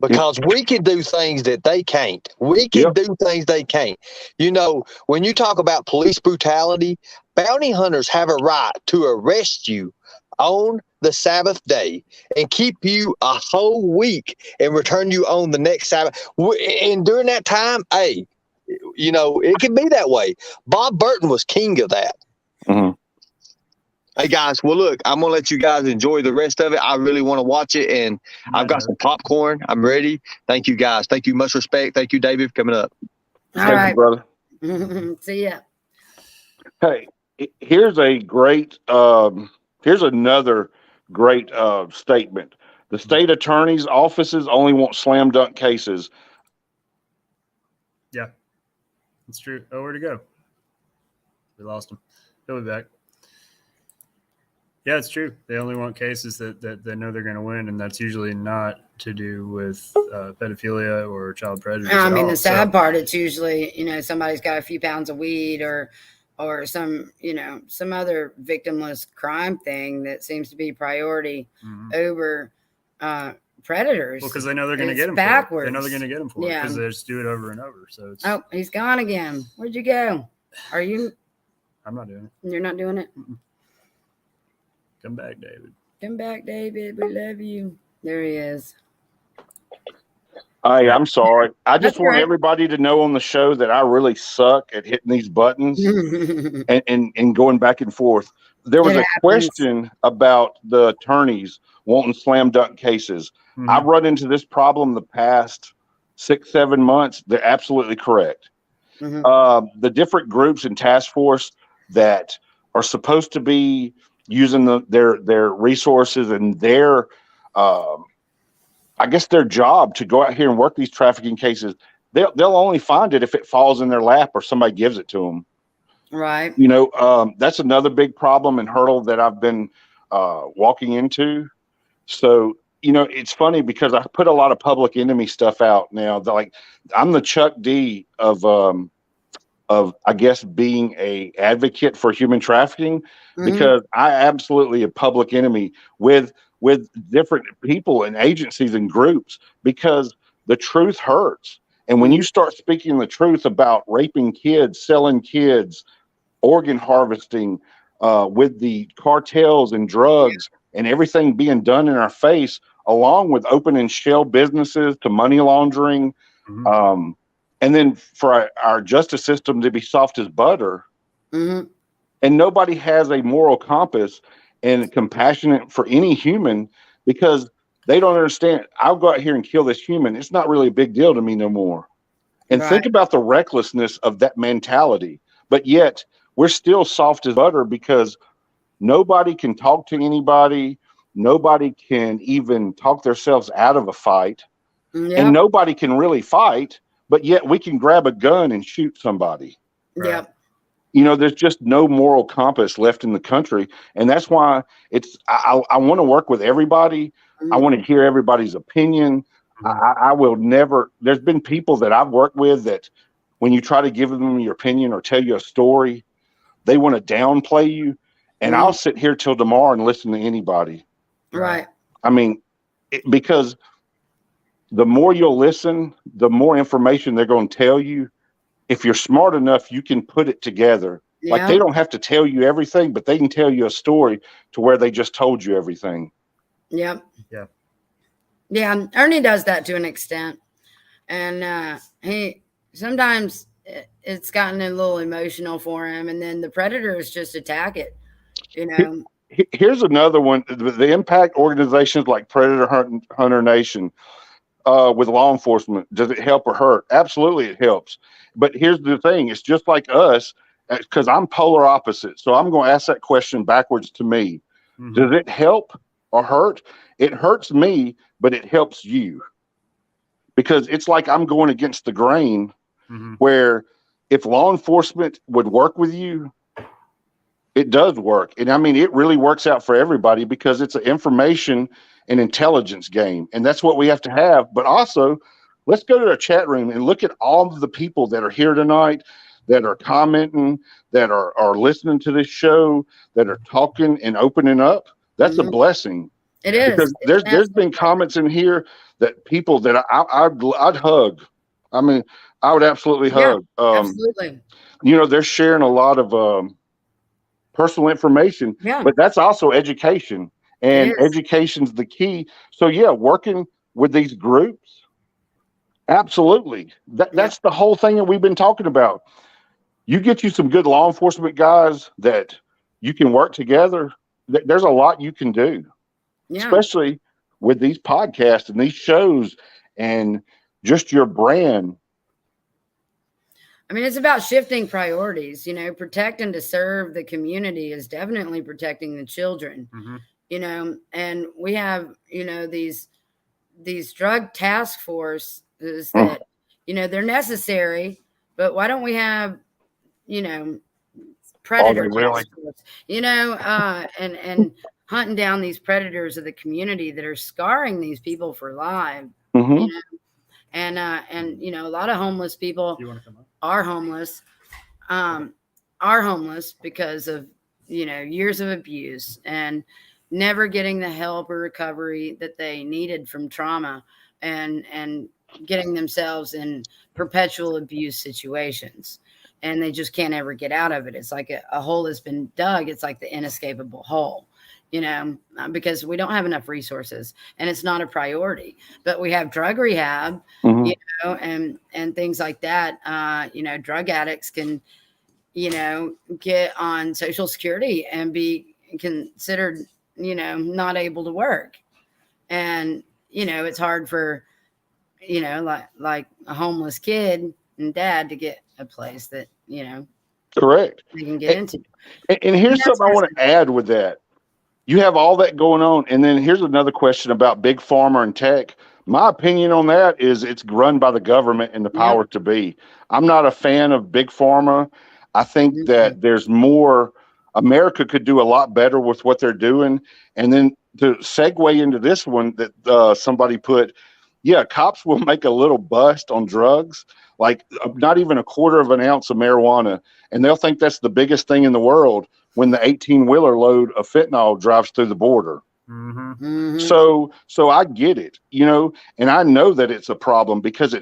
Because we can do things that they can't. We can do things they can't. You know, when you talk about police brutality, bounty hunters have a right to arrest you on the Sabbath day and keep you a whole week and return you on the next Sabbath. And during that time, hey, you know, it can be that way. Bob Burton was king of that. Mhm. Hey guys, well look, I'm gonna let you guys enjoy the rest of it. I really want to watch it, and I've got some popcorn. I'm ready. Thank you guys. Thank you. Much respect. Thank you, David, for coming up. All Thank right, you, brother. See ya. Hey, here's another great statement. The state attorney's offices only want slam dunk cases. Yeah, it's true. Oh, where'd he go? We lost him. He'll be back. Yeah, it's true. They only want cases that they know they're going to win, and that's usually not to do with pedophilia or child prejudice. I mean, the sad part, it's usually, you know, somebody's got a few pounds of weed or some, you know, some other victimless crime thing that seems to be priority over predators. Well, because they know they're going to get them backwards. They know they're going to get them for it because they just do it over and over. So it's. Oh, he's gone again. Where'd you go? Are you? I'm not doing it. You're not doing it? Come back, David. Come back, David. We love you. There he is. Hey, I'm sorry. I just want right. everybody to know on the show that I really suck at hitting these buttons and going back and forth. There was a question about the attorneys wanting slam dunk cases. I've run into this problem the past 6-7 months. They're absolutely correct. The different groups and task force that are supposed to be using their resources and their I guess their job to go out here and work these trafficking cases, they'll only find it if it falls in their lap or somebody gives it to them. Right. You know, that's another big problem and hurdle that I've been walking into. So, you know, it's funny because I put a lot of public enemy stuff out now. Like, I'm the Chuck D of I guess being a advocate for human trafficking because I absolutely a public enemy with different people and agencies and groups because the truth hurts. And when you start speaking the truth about raping kids, selling kids, organ harvesting, with the cartels and drugs and everything being done in our face, along with opening shell businesses to money laundering, and then for our justice system to be soft as butter, and nobody has a moral compass and compassionate for any human because they don't understand. I'll go out here and kill this human. It's not really a big deal to me no more. And think about the recklessness of that mentality. But yet we're still soft as butter because nobody can talk to anybody. Nobody can even talk themselves out of a fight. And nobody can really fight, but yet we can grab a gun and shoot somebody. You know, there's just no moral compass left in the country. And that's why I want to work with everybody. I want to hear everybody's opinion. I will never, there's been people that I've worked with that when you try to give them your opinion or tell you a story, they want to downplay you. And I'll sit here till tomorrow and listen to anybody. Right. I mean, because the more you'll listen, the more information they're going to tell you. If you're smart enough, you can put it together. Like they don't have to tell you everything, but they can tell you a story to where they just told you everything. Yeah. Ernie does that to an extent. And he sometimes it's gotten a little emotional for him. And then the predators just attack it, you know. Here's another one. The impact organizations like Predator Hunter Nation, with law enforcement, does it help or hurt? Absolutely, it helps. But here's the thing: it's just like us, because I'm polar opposite. So I'm going to ask that question backwards to me. Does it help or hurt? It hurts me, but it helps you because it's like I'm going against the grain. Where if law enforcement would work with you, it does work, and I mean it really works out for everybody because it's an information and intelligence game, and that's what we have to have. But also, let's go to our chat room and look at all of the people that are here tonight. that are commenting, that are listening to this show, that are talking and opening up. That's a blessing. It is. Because there's been comments in here that people that I'd hug. I mean, I would absolutely hug. Absolutely. They're sharing a lot of personal information, but that's also education, and education's the key. So yeah, working with these groups, absolutely. That's the whole thing that we've been talking about. You get you some good law enforcement guys that you can work together. There's a lot you can do, especially with these podcasts and these shows and just your brand. I mean, it's about shifting priorities. Protecting to serve the community is definitely protecting the children. And we have these drug task forces that they're necessary, but why don't we have predator task force, and hunting down these predators of the community that are scarring these people for life. And a lot of homeless people are homeless because of years of abuse and never getting the help or recovery that they needed from trauma, and getting themselves in perpetual abuse situations, and they just can't ever get out of it. It's like a hole has been dug. It's like the inescapable hole, because we don't have enough resources, and it's not a priority. But we have drug rehab, and things like that. Drug addicts can, get on Social Security and be considered, not able to work. And, it's hard for, like a homeless kid and dad to get a place that, correct, they can get into. And here's something I want to add with that. You have all that going on. And then here's another question about big pharma and tech. My opinion on that is it's run by the government and the power to be. I'm not a fan of big pharma. I think that there's more. America could do a lot better with what they're doing. And then to segue into this one that somebody put, cops will make a little bust on drugs, like not even a quarter of an ounce of marijuana, and they'll think that's the biggest thing in the world when the 18-wheeler load of fentanyl drives through the border. So I get it, and I know that it's a problem because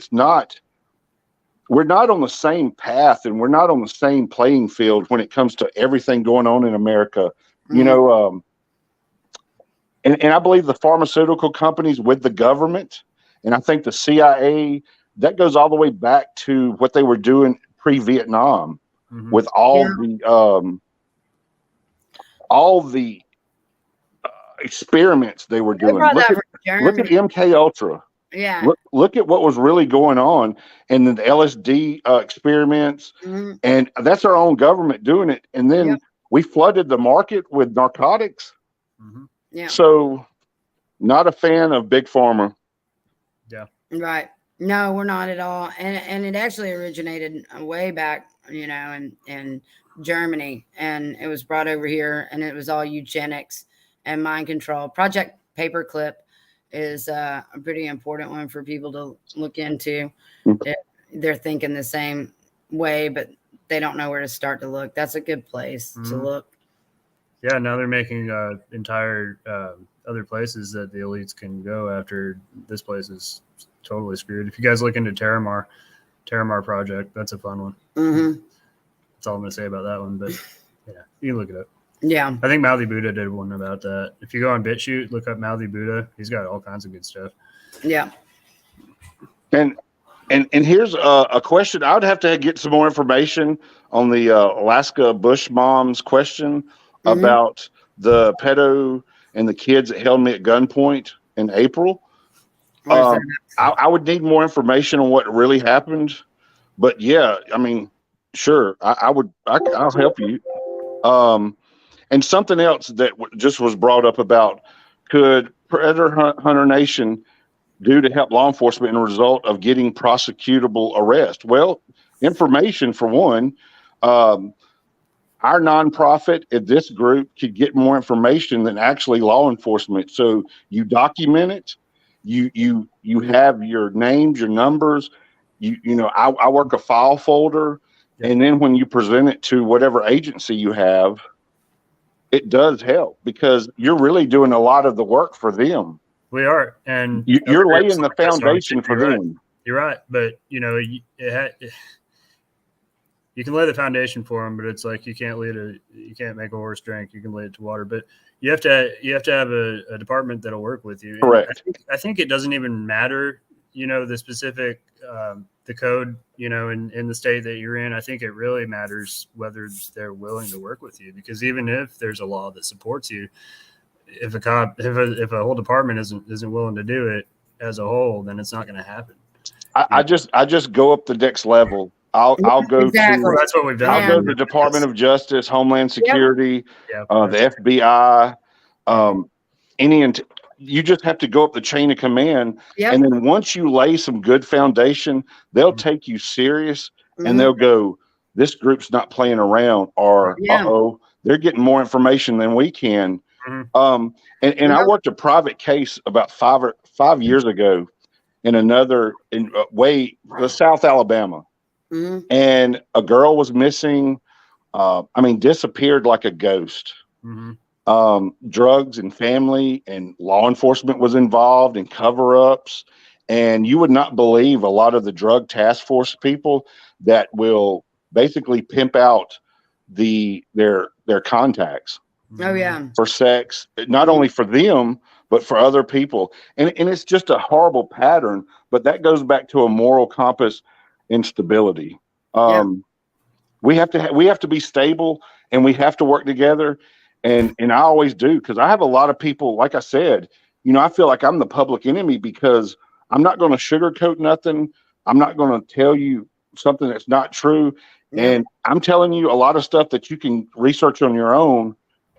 we're not on the same path, and we're not on the same playing field when it comes to everything going on in America. And I believe the pharmaceutical companies with the government, and I think the CIA, that goes all the way back to what they were doing pre-Vietnam with all the experiments they were doing. Look at MK Ultra. Look at what was really going on, and the LSD experiments, and that's our own government doing it. And then we flooded the market with narcotics. So, not a fan of big pharma. Right. No, we're not at all. And it actually originated way back, in Germany, and it was brought over here, and it was all eugenics and mind control. Project Paperclip is a pretty important one for people to look into. They're thinking the same way, but they don't know where to start to look. That's a good place to look. Yeah, now they're making entire other places that the elites can go after. This place is totally screwed. If you guys look into Terramar Project, that's a fun one. That's all I'm going to say about that one, but you can look it up. Yeah. I think Mouthy Buddha did one about that. If you go on BitChute, look up Mouthy Buddha. He's got all kinds of good stuff. Yeah. And here's a question. I would have to get some more information on the Alaska Bush mom's question about the pedo and the kids that held me at gunpoint in April. I would need more information on what really happened. But yeah, I mean, sure, I'll help you. And something else that just was brought up about, could Predator Hunter Nation do to help law enforcement in a result of getting prosecutable arrest? Well, information for one. Our nonprofit at this group could get more information than actually law enforcement. So you document it. You have your names, your numbers. I work a file folder, And then when you present it to whatever agency you have, it does help because you're really doing a lot of the work for them. We are, and you're laying the foundation for right. them. You're right, but you know, you can lay the foundation for them, but it's like you can't make a horse drink. You can lead it to water, but you have to have a department that'll work with you. Correct. I think it doesn't even matter, you know, the specific the code, you know, in the state that you're in. I think it really matters whether they're willing to work with you, because even if there's a law that supports you, if a whole department isn't willing to do it as a whole, then it's not going to happen. I just go up the next level. I'll go Exactly. to that's what we've done. I'll go to the Department of Justice, Homeland Security, the FBI, you just have to go up the chain of command. And then once you lay some good foundation, they'll take you serious and they'll go, this group's not playing around, or they're getting more information than we can. And I worked a private case about 5 years ago in South Alabama. And a girl was missing, disappeared like a ghost. Drugs and family and law enforcement was involved in cover-ups. And you would not believe a lot of the drug task force people that will basically pimp out their contacts. Oh yeah. For sex, not only for them, but for other people. And it's just a horrible pattern, but that goes back to a moral compass instability. We have to be stable, and we have to work together. And I always do, because I have a lot of people, like I said, you know, I feel like I'm the public enemy because I'm not going to sugarcoat nothing. I'm not going to tell you something that's not true. And I'm telling you a lot of stuff that you can research on your own.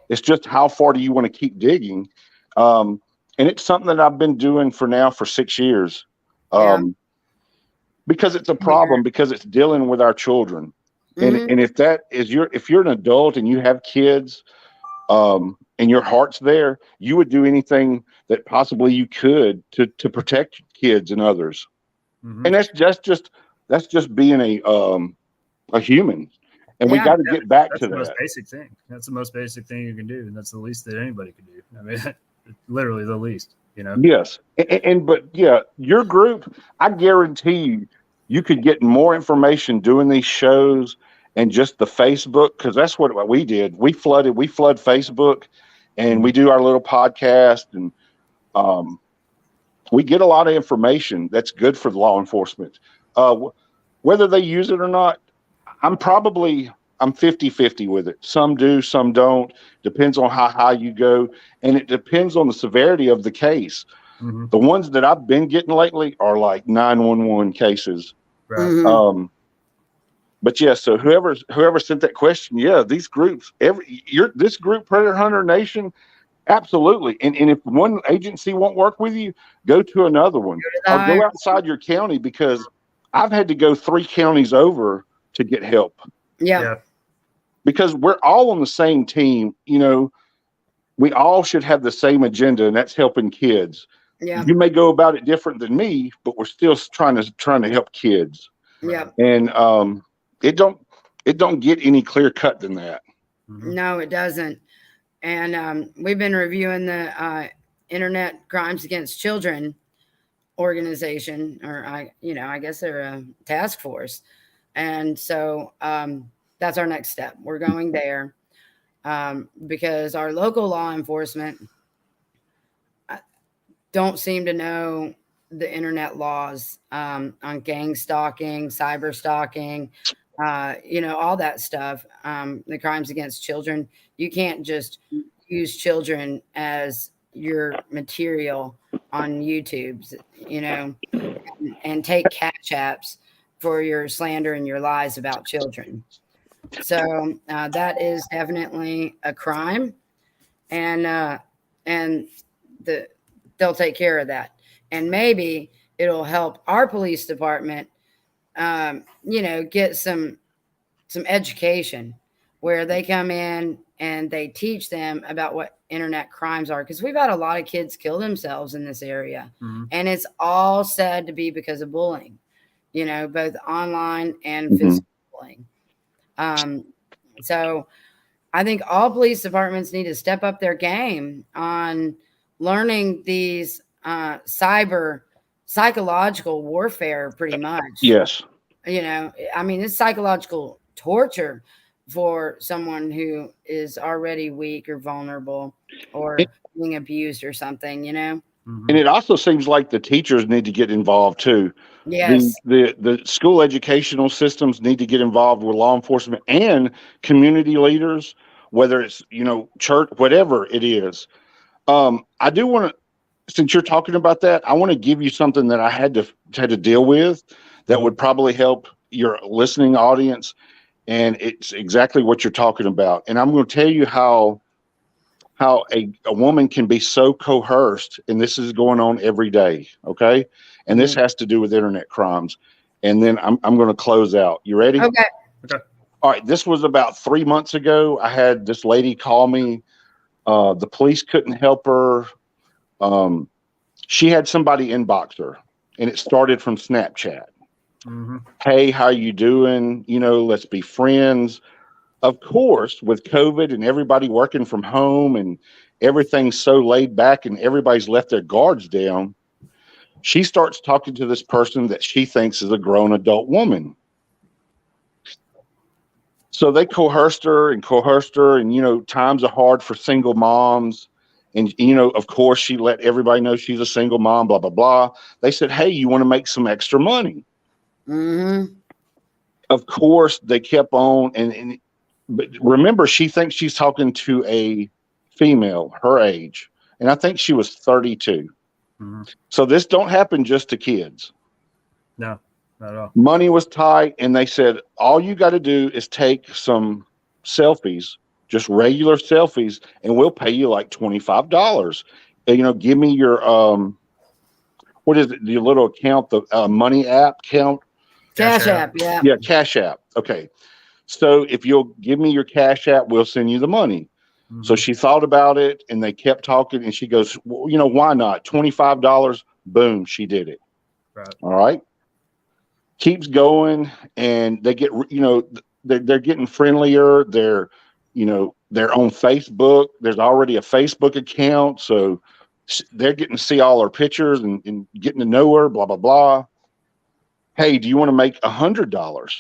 It's just how far do you want to keep digging? And it's something that I've been doing for 6 years. Because it's a problem, because it's dealing with our children. And if you're an adult and you have kids, and your heart's there, you would do anything that possibly you could to protect kids and others. And that's just being a human. And we got to get back to that. That's the most basic thing. That's the most basic thing you can do, and that's the least that anybody can do. I mean, literally the least. You know. Yes, but your group, I guarantee you could get more information doing these shows and just the Facebook, because that's what we did. We flood Facebook, and we do our little podcast, and we get a lot of information that's good for law enforcement. Whether they use it or not, I'm 50-50 with it. Some do, some don't. Depends on how high you go, and it depends on the severity of the case. The ones that I've been getting lately are like 911 cases. Right. But so whoever sent that question, these groups, this group, Predator Hunter Nation, absolutely. And if one agency won't work with you, go to another one or go outside your county, because I've had to go 3 counties over to get help. Yeah. Because we're all on the same team. You know, we all should have the same agenda, and that's helping kids. Yeah. You may go about it different than me, but we're still trying to help kids. Yeah. And it don't get any clear cut than that. No, it doesn't. And we've been reviewing the Internet Crimes Against Children organization, or I guess they're a task force. And so that's our next step. We're going there because our local law enforcement don't seem to know the internet laws on gang stalking, cyber stalking, all that stuff. The crimes against children. You can't just use children as your material on YouTube, and take cash apps for your slander and your lies about children. So that is definitely a crime, and they'll take care of that. And maybe it'll help our police department, get some education where they come in and they teach them about what internet crimes are. Because we've had a lot of kids kill themselves in this area. And it's all said to be because of bullying, both online and physical bullying. So I think all police departments need to step up their game on learning these cyber psychological warfare pretty much. Yes. You know, I mean, it's psychological torture for someone who is already weak or vulnerable or being abused or something, you know? And it also seems like the teachers need to get involved too. Yes. The school educational systems need to get involved with law enforcement and community leaders, whether it's, you know, church, whatever it is. I do want to, since you're talking about that, I want to give you something that I had to deal with that would probably help your listening audience. And it's exactly what you're talking about. And I'm going to tell you how a woman can be so coerced, and this is going on every day. Okay. And this has to do with internet crimes. And then I'm going to close out. You ready? Okay. All right. This was about 3 months ago. I had this lady call me. The police couldn't help her. She had somebody inbox her, and it started from Snapchat. Hey, how you doing? You know, let's be friends. Of course, with COVID and everybody working from home and everything's so laid back and everybody's left their guards down, she starts talking to this person that she thinks is a grown adult woman. So they coerced her, and, you know, times are hard for single moms. And, you know, of course, she let everybody know she's a single mom, blah, blah, blah. They said, hey, you want to make some extra money? Of course, they kept on. But remember, she thinks she's talking to a female, her age. And I think she was 32. So this don't happen just to kids. No, not at all. Money was tight. And they said, all you got to do is take some selfies, just regular selfies, and we'll pay you like $25. And, you know, give me your, what is it? Your little account, the money app count. Cash App. Yeah. Yeah. Cash App. Okay. So if you'll give me your Cash App, we'll send you the money. So she thought about it, and they kept talking, and she goes, well, you know, why not? $25. Boom. She did it. Right. All right. Keeps going, and they get, you know, they're getting friendlier. They're, you know, they're on Facebook. There's already a Facebook account. So they're getting to see all her pictures and getting to know her, blah, blah, blah. Hey, do you want to make $100?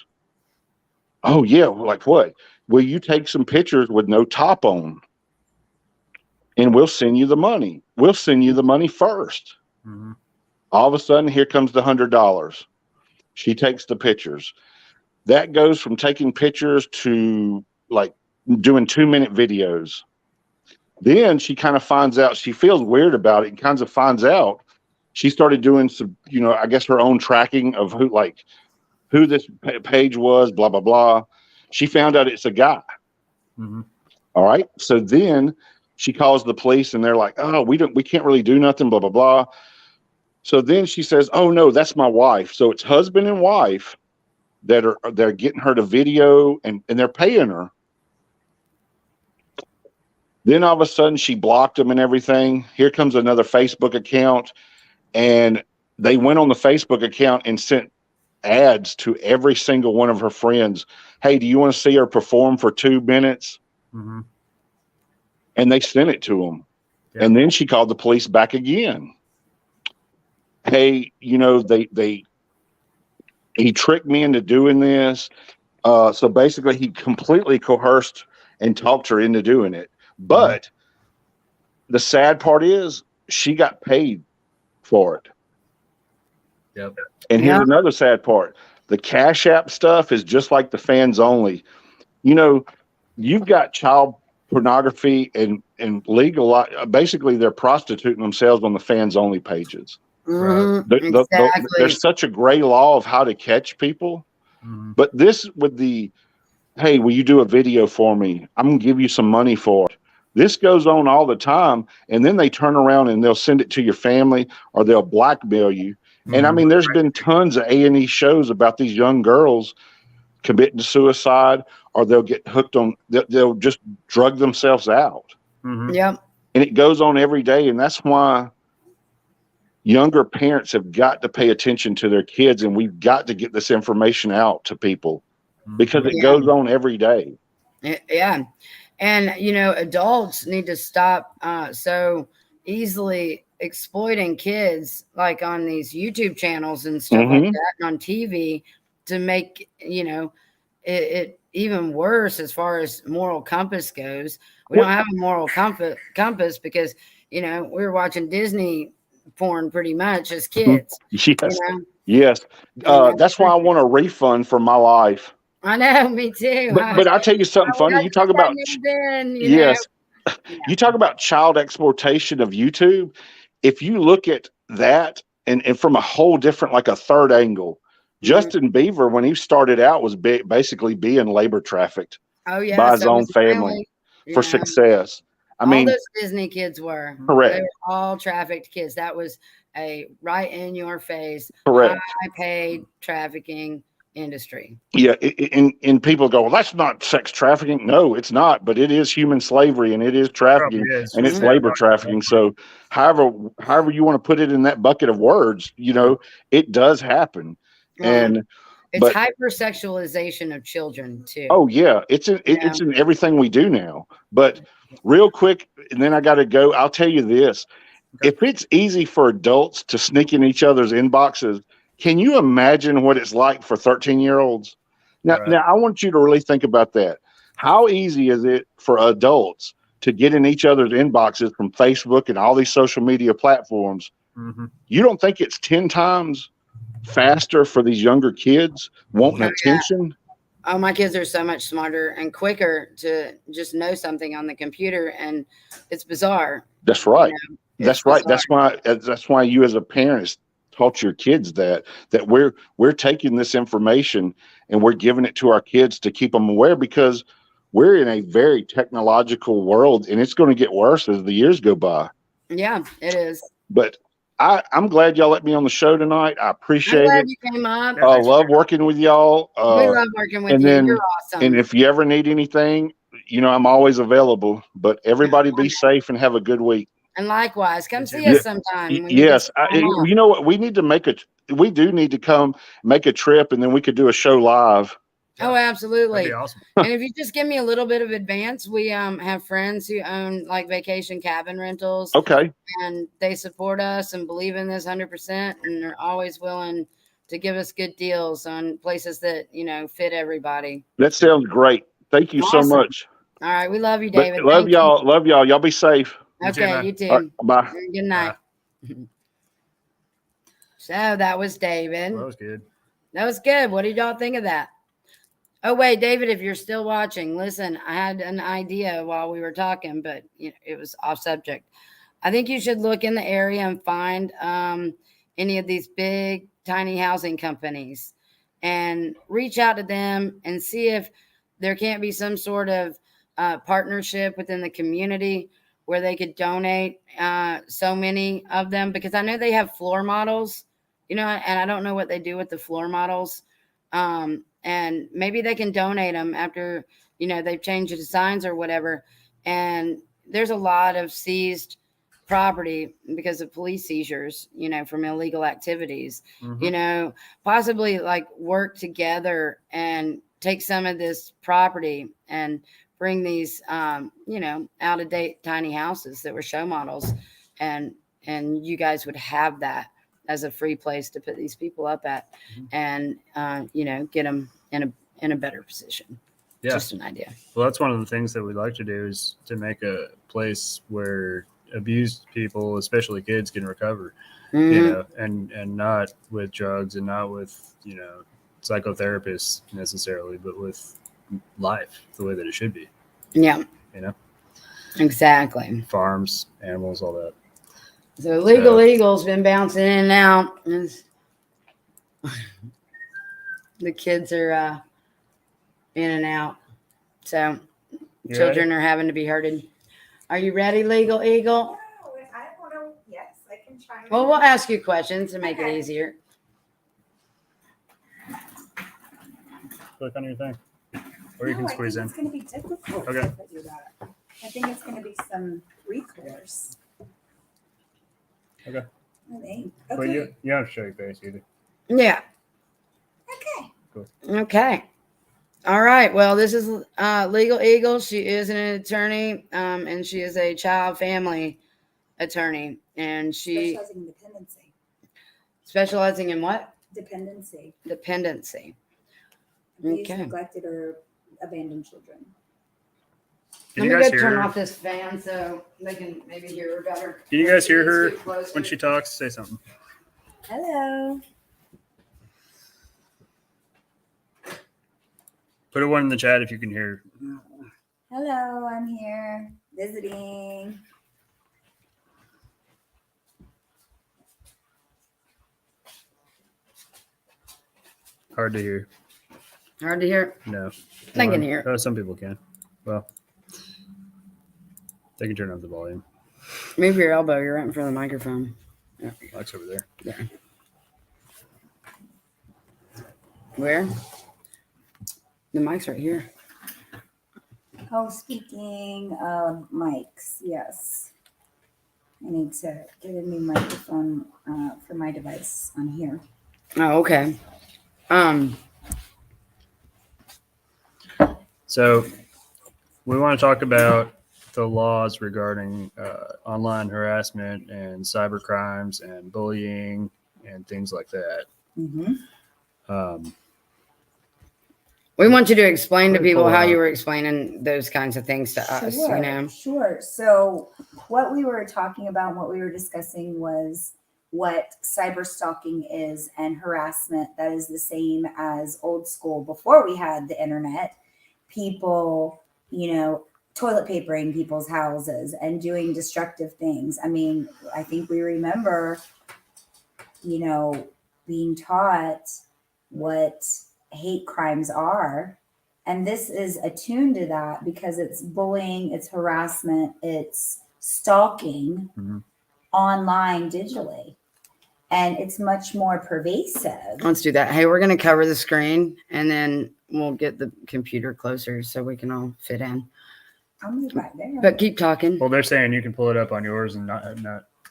Oh, yeah. Like what? Will you take some pictures with no top on? And we'll send you the money. We'll send you the money first. All of a sudden, here comes the $100. She takes the pictures. That goes from taking pictures to like doing 2-minute videos. Then she kind of finds out, she feels weird about it and kind of finds out. She started doing some, you know, I guess her own tracking of who this page was, blah, blah, blah. She found out it's a guy. All right. So then she calls the police, and they're like, oh, we can't really do nothing, blah, blah, blah. So then she says, oh no, that's my wife. So it's husband and wife they're getting her to video, and they're paying her. Then all of a sudden she blocked them and everything. Here comes another Facebook account, and they went on the Facebook account and sent ads to every single one of her friends. Hey, do you want to see her perform for 2 minutes? And they sent it to them. Yeah. And then she called the police back again. Hey, you know, he tricked me into doing this. So basically he completely coerced and talked her into doing it. But the sad part is she got paid for it. Yep. And here's another sad part. The Cash App stuff is just like the fans only. You know, you've got child pornography and legal. Basically, they're prostituting themselves on the fans only pages. Exactly. There's such a gray law of how to catch people. But this with the, hey, will you do a video for me? I'm going to give you some money for it. This goes on all the time. And then they turn around and they'll send it to your family, or they'll blackmail you. And I mean, there's been tons of A&E shows about these young girls committing suicide, or they'll get hooked on, they'll just drug themselves out. Yep. And it goes on every day. And that's why younger parents have got to pay attention to their kids, and we've got to get this information out to people. because it Yeah. goes on every day. Yeah. And, adults need to stop so easily exploiting kids, like on these YouTube channels and stuff like Mhm. that, and on TV to make, it even worse as far as moral compass goes. We What- don't have a moral compass because, we're watching Disney porn pretty much as kids. Yes, know? yes. And That's why I want a refund for my life. I know, me too. But I'll tell you something funny. I You talk wish I about knew then, yes, Yeah. you talk about child exploitation of YouTube. If you look at that and from a whole different, like a third angle, Justin Bieber, when he started out, was basically being labor trafficked Oh yeah, by his so own was family for Yeah. success. I All mean, those Disney kids were. They correct, were all trafficked kids. That was a right in your face, correct. high paid trafficking industry. Yeah, and people go, well, that's not sex trafficking. No, it's not, but it is human slavery and it is trafficking Probably is. and it's Mhm. labor trafficking. So however you want to put it in that bucket of words, it does happen. And It's but hypersexualization of children too. oh yeah, it's in everything we do now. But real quick, and then I got to go. I'll tell you this: Okay. if it's easy for adults to sneak in each other's inboxes, can you imagine what it's like for 13-year-olds? Now, Right. now I want you to really think about that. How easy is it for adults to get in each other's inboxes from Facebook and all these social media platforms? Mm-hmm. You don't think it's 10 times faster for these younger kids wanting Oh, attention? Oh, my kids are so much smarter and quicker to just know something on the computer, and it's bizarre. That's right. It's That's right. bizarre. That's why you as a parent taught your kids that we're taking this information and we're giving it to our kids to keep them aware, because we're in a very technological world and it's going to get worse as the years go by. Yeah, it is. But I'm glad y'all let me on the show tonight. I I'm appreciate glad it. you came up. Yeah, I thanks for love working with y'all. We love working with and you. then You're awesome. and if you ever need anything, I'm always available. But everybody be safe and have a good week. And likewise, come You see too. us sometime. When Yes, you get you know what? We do need to come make a trip, and then we could do a show live. Oh, That'd absolutely. be awesome. And if you just give me a little bit of advance, we have friends who own like vacation cabin rentals, Okay, and they support us and believe in this 100%, and they're always willing to give us good deals on places that fit everybody. that sounds great. Thank you so Awesome. much. All right, we love you, But David. love Thank you. y'all. Love y'all. Y'all be safe. You too, Okay, man. you too. All right, bye. Good night. So that was David. Well, that was good. That was good. What did y'all think of that? Oh, wait, David, if you're still watching, listen, I had an idea while we were talking, but it was off subject. I think you should look in the area and find any of these big, tiny housing companies and reach out to them and see if there can't be some sort of partnership within the community where they could donate so many of them, because I know they have floor models, and I don't know what they do with the floor models. And maybe they can donate them after, they've changed the designs or whatever. And there's a lot of seized property because of police seizures, from illegal activities. Mhm. Possibly like work together and take some of this property and bring these, out of date tiny houses that were show models, and you guys would have that as a free place to put these people up at, and get them in a better position. Yeah. Just an idea. Well, that's one of the things that we'd like to do, is to make a place where abused people, especially kids, can recover. Mhm. And not with drugs and not with psychotherapists necessarily, but with life the way that it should be. Yeah. Exactly. Farms, animals, all that. So Legal Eagle's been bouncing in and out. The kids are in and out. So You children are having to be herded. Are you ready, Legal Eagle? I don't know. Yes, I can try. Well, we'll ask you questions to make it easier. Click on your thing. Or you can squeeze in. It's going to be difficult. Okay. To do that. I think it's going to be some recourse. Okay. I think. But Okay. you don't have to show your face either. Yeah. Okay. Okay. All right. Well, this is Legal Eagle. She is an attorney, and she is a child family attorney, and she Specializing in dependency. specializing in what? Dependency. Dependency. Abused, Okay. neglected, or abandoned children. Can Let you me guys go hear turn her? off this fan so they can maybe hear her better. Can you guys hear Let's her get closer. when she talks? Say something. Hello. Put a one in the chat if you can hear. Hello, I'm here visiting. Hard to hear. Hard to hear. No. I can Well, hear. Oh, some people can. Well, they can turn up the volume. Move your elbow. You're right in front of the microphone. Mike's over there. Where? The mic's right here. Oh, speaking of mics, yes. I need to get a new microphone for my device on here. Oh, okay. So we want to talk about the laws regarding online harassment and cyber crimes and bullying and things like that. Mm-hmm. We want you to explain to Let me people pull it how up. you were explaining those kinds of things to us, you know? Sure. So what we were talking about, what we were discussing was what cyber stalking is and harassment that is the same as old school before we had the internet. People, toilet papering people's houses and doing destructive things. I mean, I think we remember, being taught what hate crimes are. And this is attuned to that because it's bullying, it's harassment, it's stalking Mhm. online digitally. And it's much more pervasive. Let's do that. Hey, we're going to cover the screen and then we'll get the computer closer so we can all fit in. I'll move right there. But keep talking. Well, they're saying you can pull it up on yours and not.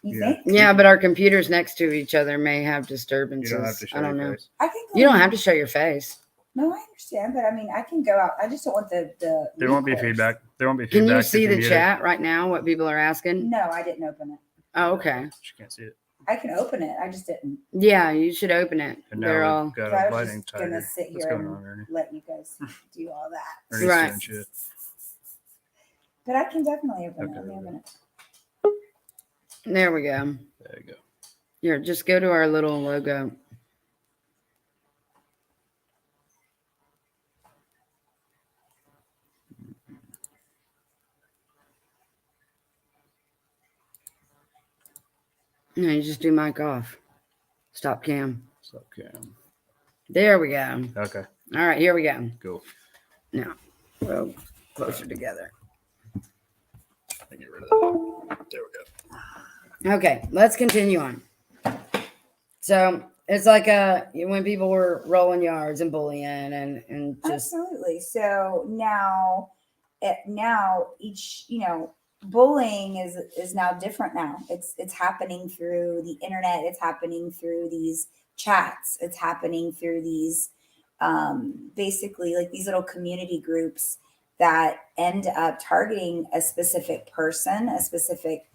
You yeah. think? Yeah, but our computers next to each other may have You disturbances. don't have to show I don't your know. face. I can go You don't have to show your face. No, I understand, but I mean, I can go out. I just don't want the. There won't be recourse. feedback. There won't be Can feedback. you if see the mute it. chat right now, what people are asking? No, I didn't open it. Oh, okay. She can't see it. I can open it. I just didn't. Yeah, you should open it. And They're now all we've got So I a was lightning just gonna tiger. sit What's here going and on, Ernie? let you guys do all that. Ernie's Right. doing shit. But I can definitely open it. Okay, Let me there we open it. there we go. There you go. Here, just go to our little logo. No, you just do mic off. Stop cam. So, okay. There we go. Okay. All right, here we go. Cool. Now, we'll closer together. I get rid of that. There we go. Okay, let's continue on. So it's like when people were rolling yards and bullying and just Absolutely. So now each bullying is now different now. It's happening through the internet. It's happening through these chats. It's happening through these basically like these little community groups that end up targeting a specific person, a specific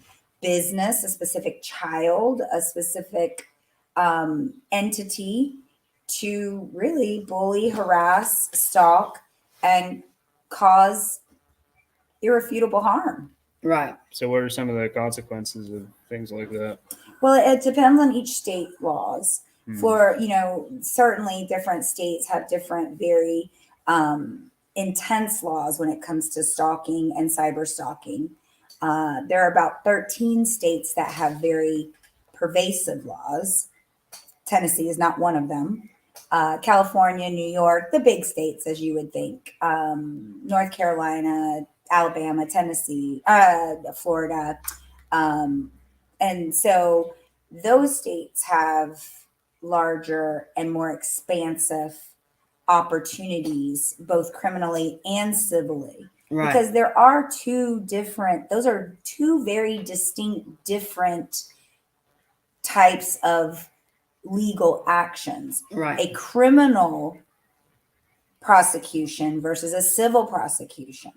business, a specific child, a specific entity to really bully, harass, stalk, and cause irrefutable harm. right. So, what are some of the consequences of things like that? Well, it depends on each state laws. Hmm. For, certainly different states have different, very intense laws when it comes to stalking and cyber stalking. There are about 13 states that have very pervasive laws. Tennessee is not one of them. California, New York, the big states, as you would think. North Carolina, Alabama, Tennessee, Florida. And so those states have larger and more expansive opportunities, both criminally and civilly. Right. Because there are those are two very distinct, different types of legal actions. Right. A criminal prosecution versus a civil prosecution.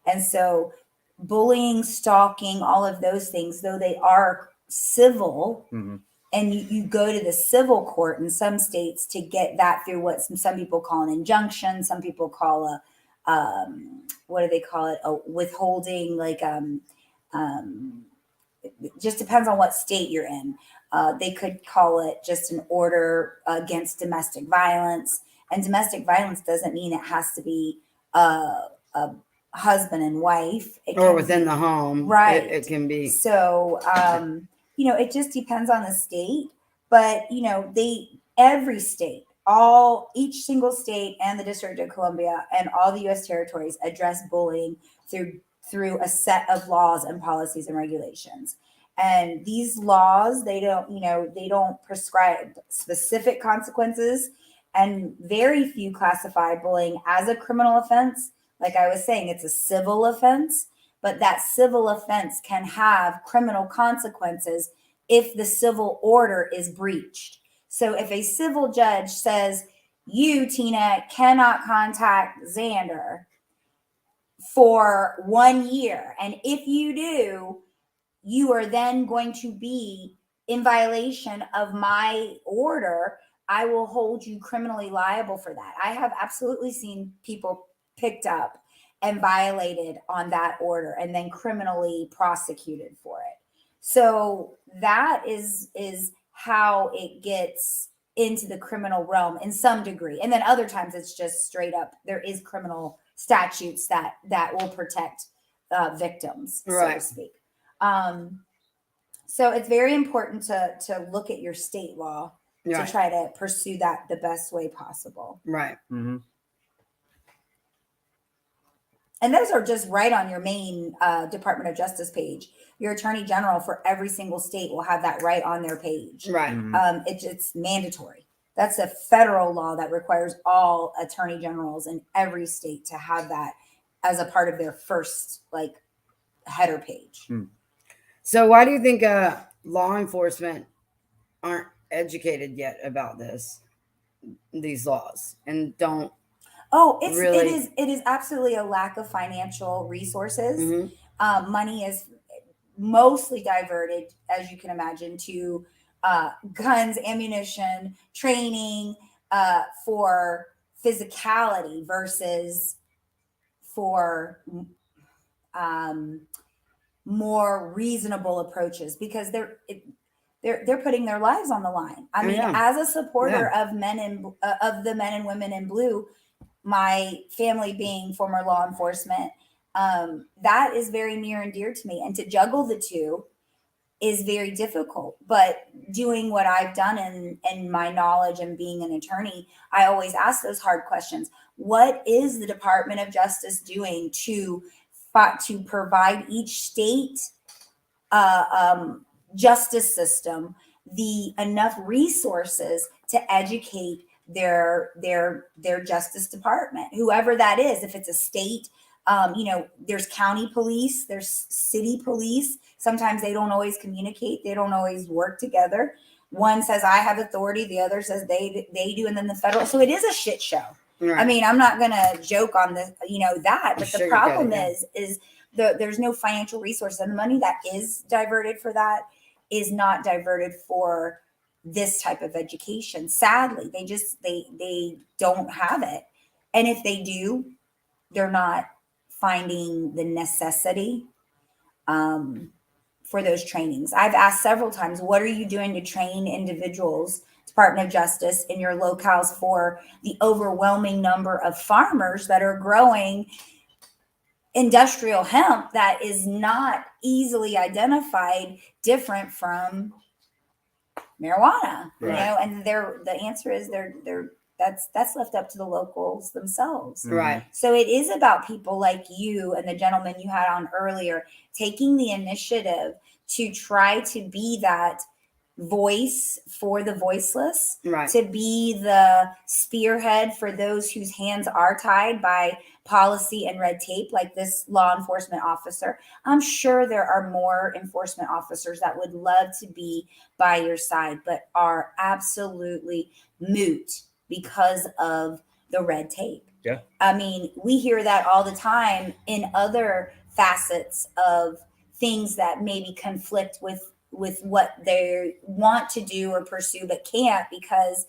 And so bullying, stalking, all of those things, though they are civil, and you go to the civil court in some states to get that through what some people call an injunction, some people call a what do they call it, a withholding, like it just depends on what state you're in. They could call it just an order against domestic violence, and domestic violence doesn't mean it has to be a husband and wife, or within the home, right? It can be. So it just depends on the state, but every state, each single state and the District of Columbia and all the U.S. territories address bullying through a set of laws and policies and regulations. And these laws, they don't prescribe specific consequences, and very few classify bullying as a criminal offense. Like I was saying, it's a civil offense, but that civil offense can have criminal consequences if the civil order is breached. So if a civil judge says, you, Tina, cannot contact Xander for 1 year, and if you do, you are then going to be in violation of my order, I will hold you criminally liable for that. I have absolutely seen people picked up and violated on that order and then criminally prosecuted for it. So that is how it gets into the criminal realm in some degree. And then other times it's just straight up, there is criminal statutes that will protect victims, so to speak. So it's very important to look at your state law to try to pursue that the best way possible. Right. Mm-hmm. And those are just right on your main Department of Justice page. Your Attorney General for every single state will have that right on their page. Right. It's mandatory. That's a federal law that requires all attorney generals in every state to have that as a part of their first header page. So why do you think law enforcement aren't educated yet about these laws, and don't? Oh, really... it is absolutely a lack of financial resources. Mm-hmm. Money is mostly diverted, as you can imagine, to guns, ammunition, training, for physicality versus for more reasonable approaches, because they're putting their lives on the line. I mean, as a supporter of the men and women in blue, my family being former law enforcement, that is very near and dear to me. And to juggle the two is very difficult. But doing what I've done in my knowledge and being an attorney, I always ask those hard questions. What is the Department of Justice doing to provide each state justice system enough resources to educate their justice department, whoever that is? If it's a state, there's county police, there's city police. Sometimes they don't always communicate. They don't always work together. One says I have authority, the other says they do, and then the federal. So it is a shit show. Right. I mean, I'm not gonna joke on this, that, but the problem is there's no financial resource, and the money that is diverted for that is not diverted for this type of education. Sadly, they don't have it. And if they do, they're not finding the necessity for those trainings. I've asked several times, what are you doing to train individuals, Department of Justice, in your locales for the overwhelming number of farmers that are growing industrial hemp that is not easily identified different from marijuana, right. And the answer is that's left up to the locals themselves. Right. So it is about people like you and the gentleman you had on earlier taking the initiative to try to be that voice for the voiceless, right. to be the spearhead for those whose hands are tied by policy and red tape, like this law enforcement officer. I'm sure there are more enforcement officers that would love to be by your side, but are absolutely moot because of the red tape. Yeah. I mean, we hear that all the time in other facets of things that maybe conflict with what they want to do or pursue but can't because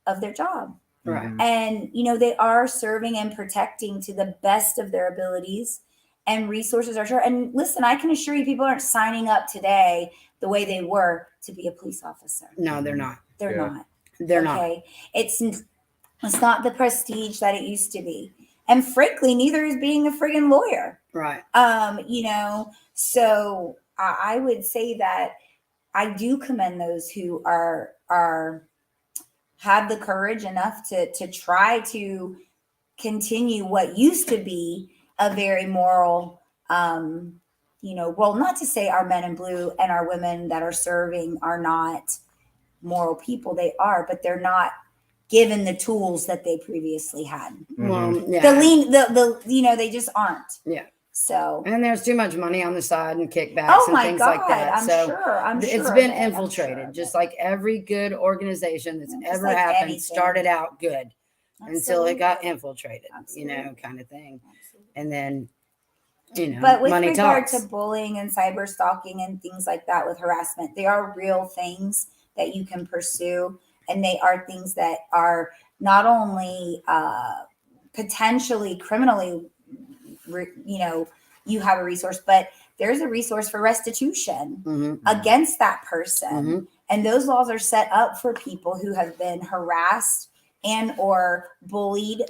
of their job. Right. Mhm. And they are serving and protecting to the best of their abilities, and resources are short. And listen, I can assure you, people aren't signing up today the way they were to be a police officer. No, they're not. They're Yeah. not. They're not. Okay. It's not the prestige that it used to be. And frankly, neither is being a friggin' lawyer. Right. So I would say that I do commend those who are have the courage enough to try to continue what used to be a very moral well, not to say our men in blue and our women that are serving are not moral people. They are, but they're not given the tools that they previously had. Well, yeah. They just aren't. Yeah. So, And there's too much money on the side and kickbacks oh and my things God, like that. I'm So sure. it's of been it. I'm infiltrated, sure of just it. like every good organization that's Just ever like happened anything. started out good until it got Absolutely. infiltrated, Absolutely. kind of thing. Absolutely. And then, But with money regard talks. to bullying and cyber stalking and things like that with harassment, they are real things that you can pursue. And they are things that are not only potentially criminally, you have a resource, but there's a resource for restitution Mhm. against that person. Mhm. And those laws are set up for people who have been harassed and or bullied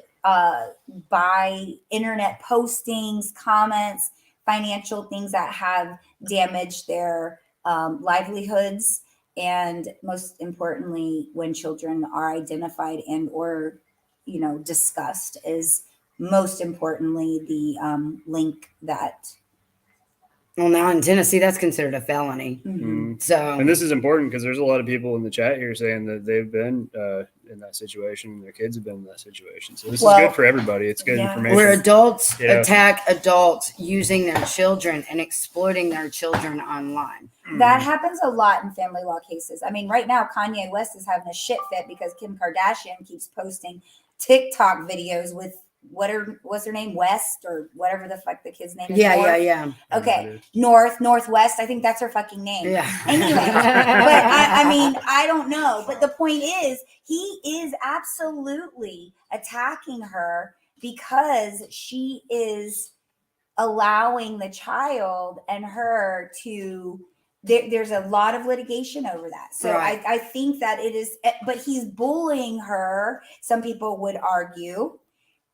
by internet postings, comments, financial things that have damaged their livelihoods. And most importantly, when children are identified and or discussed, is most importantly the link that Well, now in Tennessee, that's considered a felony. Mhm. So, And this is important because there's a lot of people in the chat here saying that they've been in that situation and their kids have been in that situation. So this is good for everybody. It's good yeah. information. where adults Yeah. attack adults using their children and exploiting their children online. that happens a lot in family law cases. I mean, right now Kanye West is having a shit fit because Kim Kardashian keeps posting TikTok videos with what's her name, West or whatever the fuck the kid's name is. Yeah. Okay, Northwest. I think that's her fucking name. Yeah. Anyway, but I mean, I don't know. But the point is, he is absolutely attacking her because she is allowing the child and her to. There's a lot of litigation over that. So Right. I think that it is, but he's bullying her. Some people would argue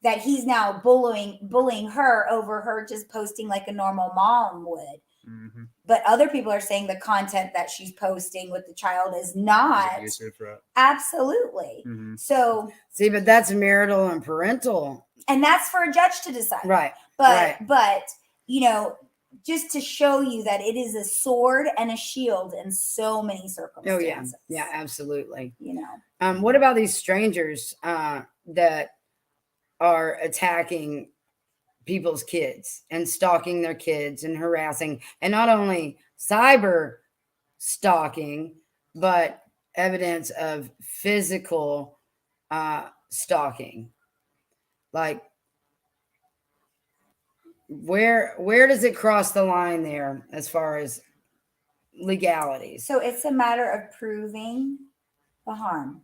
that he's now bullying her over her just posting like a normal mom would. Mhm. But other people are saying the content that she's posting with the child is not. Abusive, right? Absolutely. Mhm. So, See, but that's marital and parental. and that's for a judge to decide. Right. But just to show you that it is a sword and a shield in so many Oh, circumstances. yeah. Yeah, absolutely. What about these strangers that are attacking people's kids and stalking their kids and harassing, and not only cyber stalking, but evidence of physical stalking? Like, where does it cross the line there as far as legalities? So it's a matter of proving the harm.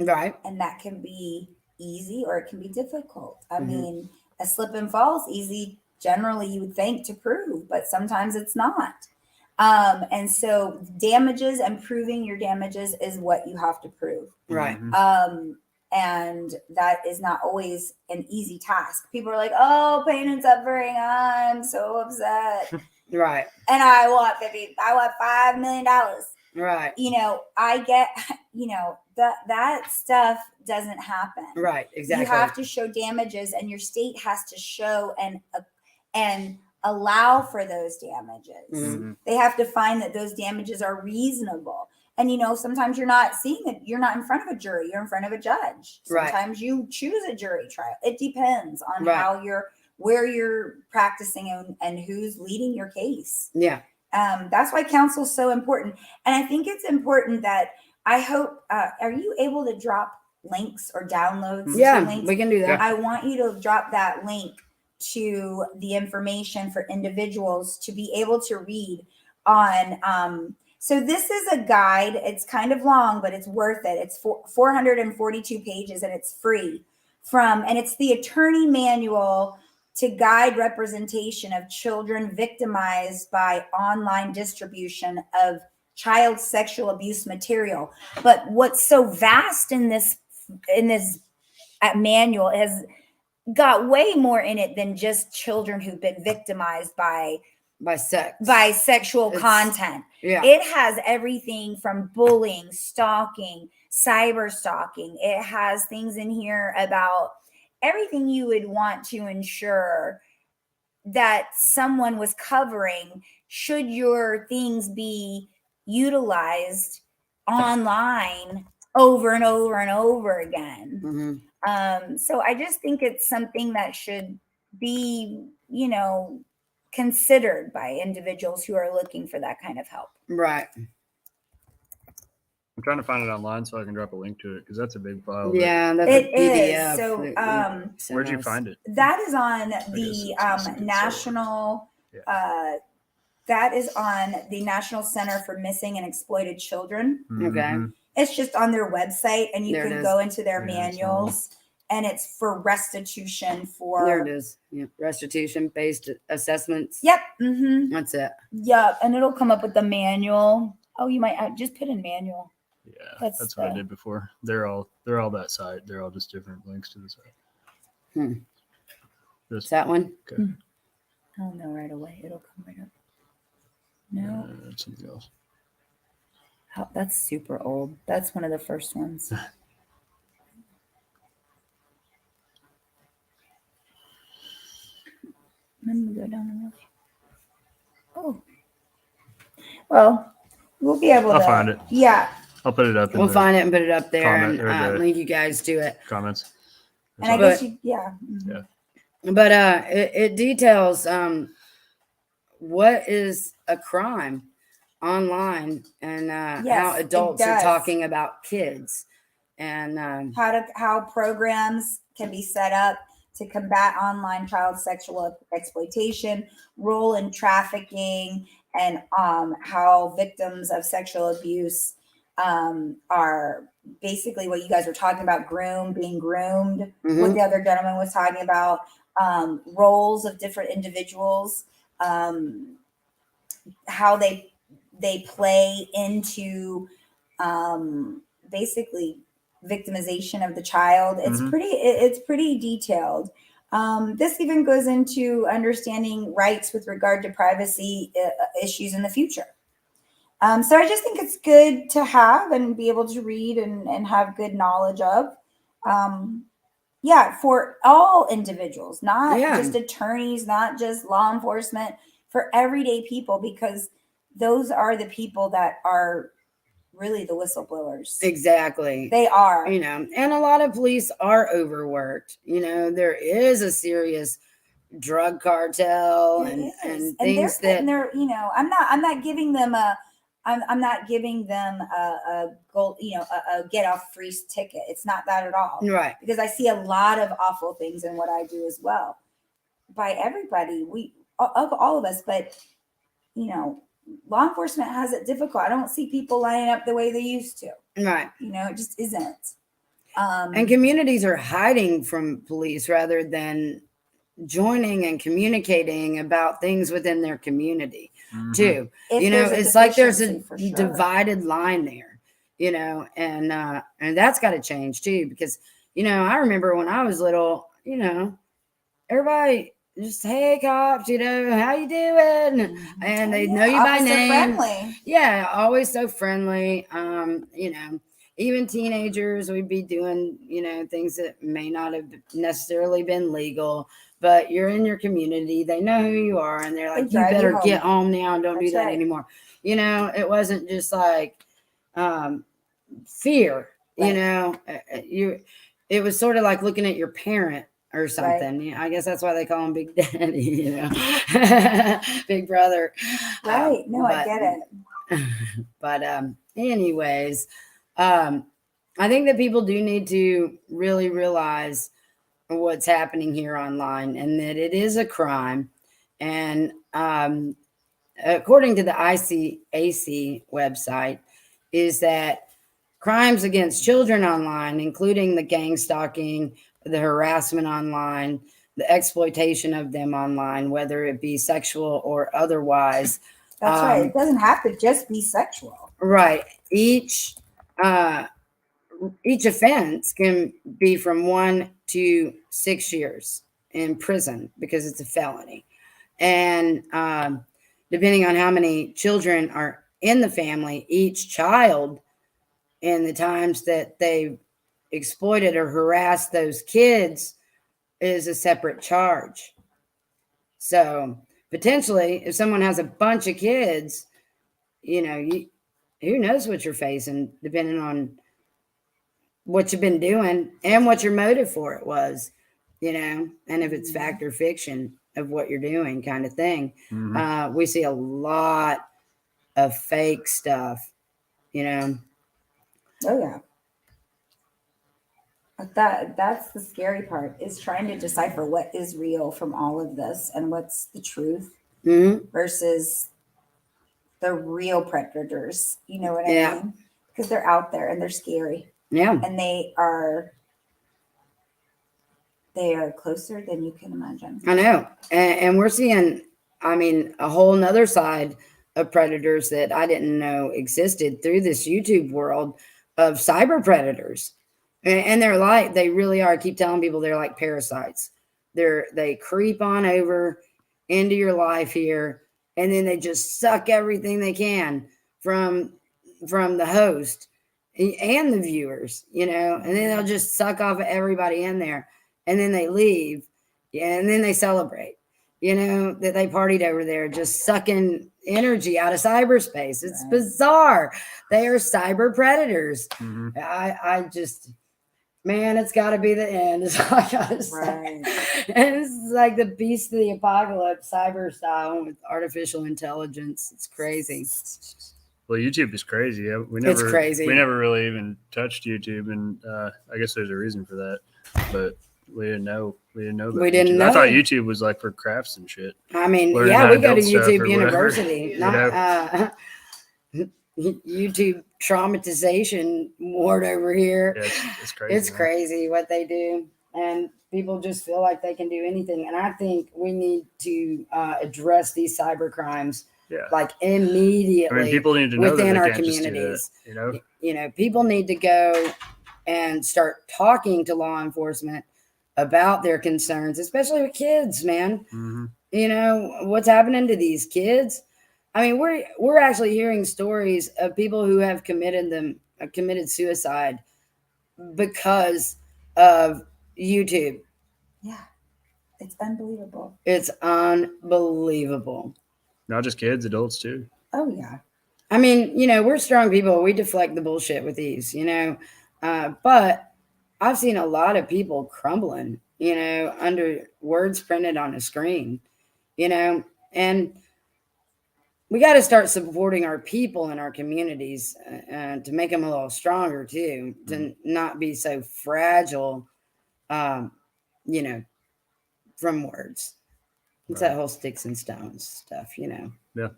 Right. And that can be easy or it can be difficult. I Mhm. mean, a slip and fall is easy generally, you would think, to prove, but sometimes it's not. And so damages and proving your damages is what you have to prove. Right. Mhm. And that is not always an easy task. People are like, oh, pain and suffering, I'm so upset. Right. And I want $5 million. Right. I get, that stuff doesn't happen. Right. Exactly. You have to show damages, and your state has to show and allow for those damages. Mhm. They have to find that those damages are reasonable. And sometimes you're not seeing it. You're not in front of a jury. You're in front of a judge. Right. Sometimes you choose a jury trial. It depends on Right. where you're practicing and who's leading your case. Yeah. That's why counsel is so important. And I think it's important that I hope, are you able to drop links or downloads to Yeah, links. we can do that. I want you to drop that link to the information for individuals to be able to read on. So this is a guide. It's kind of long, but it's worth it. It's 442 pages and it's free and it's the attorney manual to guide representation of children victimized by online distribution of child sexual abuse material. But what's so vast in this manual has got way more in it than just children who've been victimized by sexual content. Yeah. It has everything from bullying, stalking, cyber stalking. It has things in here about everything you would want to ensure that someone was covering should your things be utilized online over and over and over again. Mm-hmm. So I just think it's something that should be, considered by individuals who are looking for that kind of help. Right. I'm trying to find it online so I can drop a link to it because that's a big file. Yeah, that's it a PDF. is. So Where'd you find it? that is on the national. Yeah. That is on the National Center for Missing and Exploited Children. Okay. Mm-hmm. It's just on their website, and you There it can is. go into their Yeah, manuals, and it's for restitution for. There it is. Yeah. Restitution-based assessments. Yep. Mm-hmm. That's it. Yep. And it'll come up with the manual. Oh, you might just put in manual. Yeah, That's that's what I did before. They're all that site. They're all just different links to the site. Is that one? Okay. Oh no, right away. It'll come right up. No, That's something else. oh, that's super old. That's one of the first ones. Let me go down the road. Oh. Well, we'll be able to I'll find it. Yeah. I'll put it up. We'll find it and put it up there comment and or the- link you guys to it. comments. And I guess yeah. Yeah. But it details what is a crime online and Yes, how it adults are does. talking about kids and How programs can be set up to combat online child sexual exploitation, role in trafficking, and how victims of sexual abuse are basically what you guys were talking about, being groomed, what the other gentleman was talking about, roles of different individuals, how they play into basically victimization of the child. It's pretty detailed. This even goes into understanding rights with regard to privacy issues in the future. So I just think it's good to have and be able to read and have good knowledge of. For all individuals, not just attorneys, not just law enforcement, for everyday people, because those are the people that are really the whistleblowers. exactly. They are. And a lot of police are overworked. There is a serious drug cartel and things and they're I'm not giving them a gold, a get off free ticket. It's not that at all. right. Because I see a lot of awful things in what I do as well. By everybody, all of us, but law enforcement has it difficult. I don't see people lining up the way they used to. Right. It just isn't. And communities are hiding from police rather than joining and communicating about things within their community too. It's like there's a divided line there, and that's got to change too, because I remember when I was little, everybody just, hey cops, how you doing? And they know you by name. Friendly. Yeah, always so friendly. Even teenagers, we'd be doing, things that may not have necessarily been legal, but you're in your community. They know who you are, and they're like, you better get home now and don't do that anymore. It wasn't just like fear, it was sort of like looking at your parent or something. Right. I guess that's why they call him Big Daddy, Big Brother. Right. I get it. But anyways, I think that people do need to really realize what's happening here online and that it is a crime. And according to the ICAC website, is that crimes against children online, including the gang stalking, the harassment online, the exploitation of them online, whether it be sexual or otherwise. That's right. It doesn't have to just be sexual. Right. Each offense can be from 1 to 6 years in prison because it's a felony. And depending on how many children are in the family, each child and the times that they exploited or harassed those kids is a separate charge. So potentially, if someone has a bunch of kids, who knows what you're facing, depending on what you've been doing and what your motive for it was, and if it's fact or fiction of what you're doing kind of thing. Mm-hmm. We see a lot of fake stuff, Oh yeah. That's the scary part, is trying to decipher what is real from all of this and what's the truth versus the real predators. You know what I mean? Because they're out there and they're scary. Yeah. And they are closer than you can imagine. I know. And we're seeing, a whole nother side of predators that I didn't know existed through this YouTube world of cyber predators. And they really are. I keep telling people they're like parasites. They creep on over into your life here, and then they just suck everything they can from the host and the viewers, and then they'll just suck off of everybody in there, and then they leave, and then they celebrate, that they partied over there, just sucking energy out of cyberspace. It's bizarre. They are cyber predators. Mm-hmm. I just, man, it's got to be the end. Is all I gotta say. Right. And it's like the beast of the apocalypse, cyber style with artificial intelligence. It's crazy. Well, YouTube is crazy. It's crazy. We never really even touched YouTube, and I guess there's a reason for that. But we didn't know. We didn't know about YouTube. I thought YouTube was like for crafts and shit. We go to YouTube University. YouTube traumatization ward over here. Yeah, it's crazy. It's crazy what they do, and people just feel like they can do anything. And I think we need to address these cyber crimes, like immediately. People need to know within that our can't communities. Just do that, people need to go and start talking to law enforcement about their concerns, especially with kids, man. Mm-hmm. What's happening to these kids. We're actually hearing stories of people who have committed suicide because of YouTube. Yeah, it's unbelievable. It's unbelievable. Not just kids, adults too. Oh yeah. We're strong people. We deflect the bullshit with ease, but I've seen a lot of people crumbling, under words printed on a screen, and we got to start supporting our people in our communities to make them a little stronger too, to not be so fragile, from words. It's that whole sticks and stones stuff, Yeah. Yeah.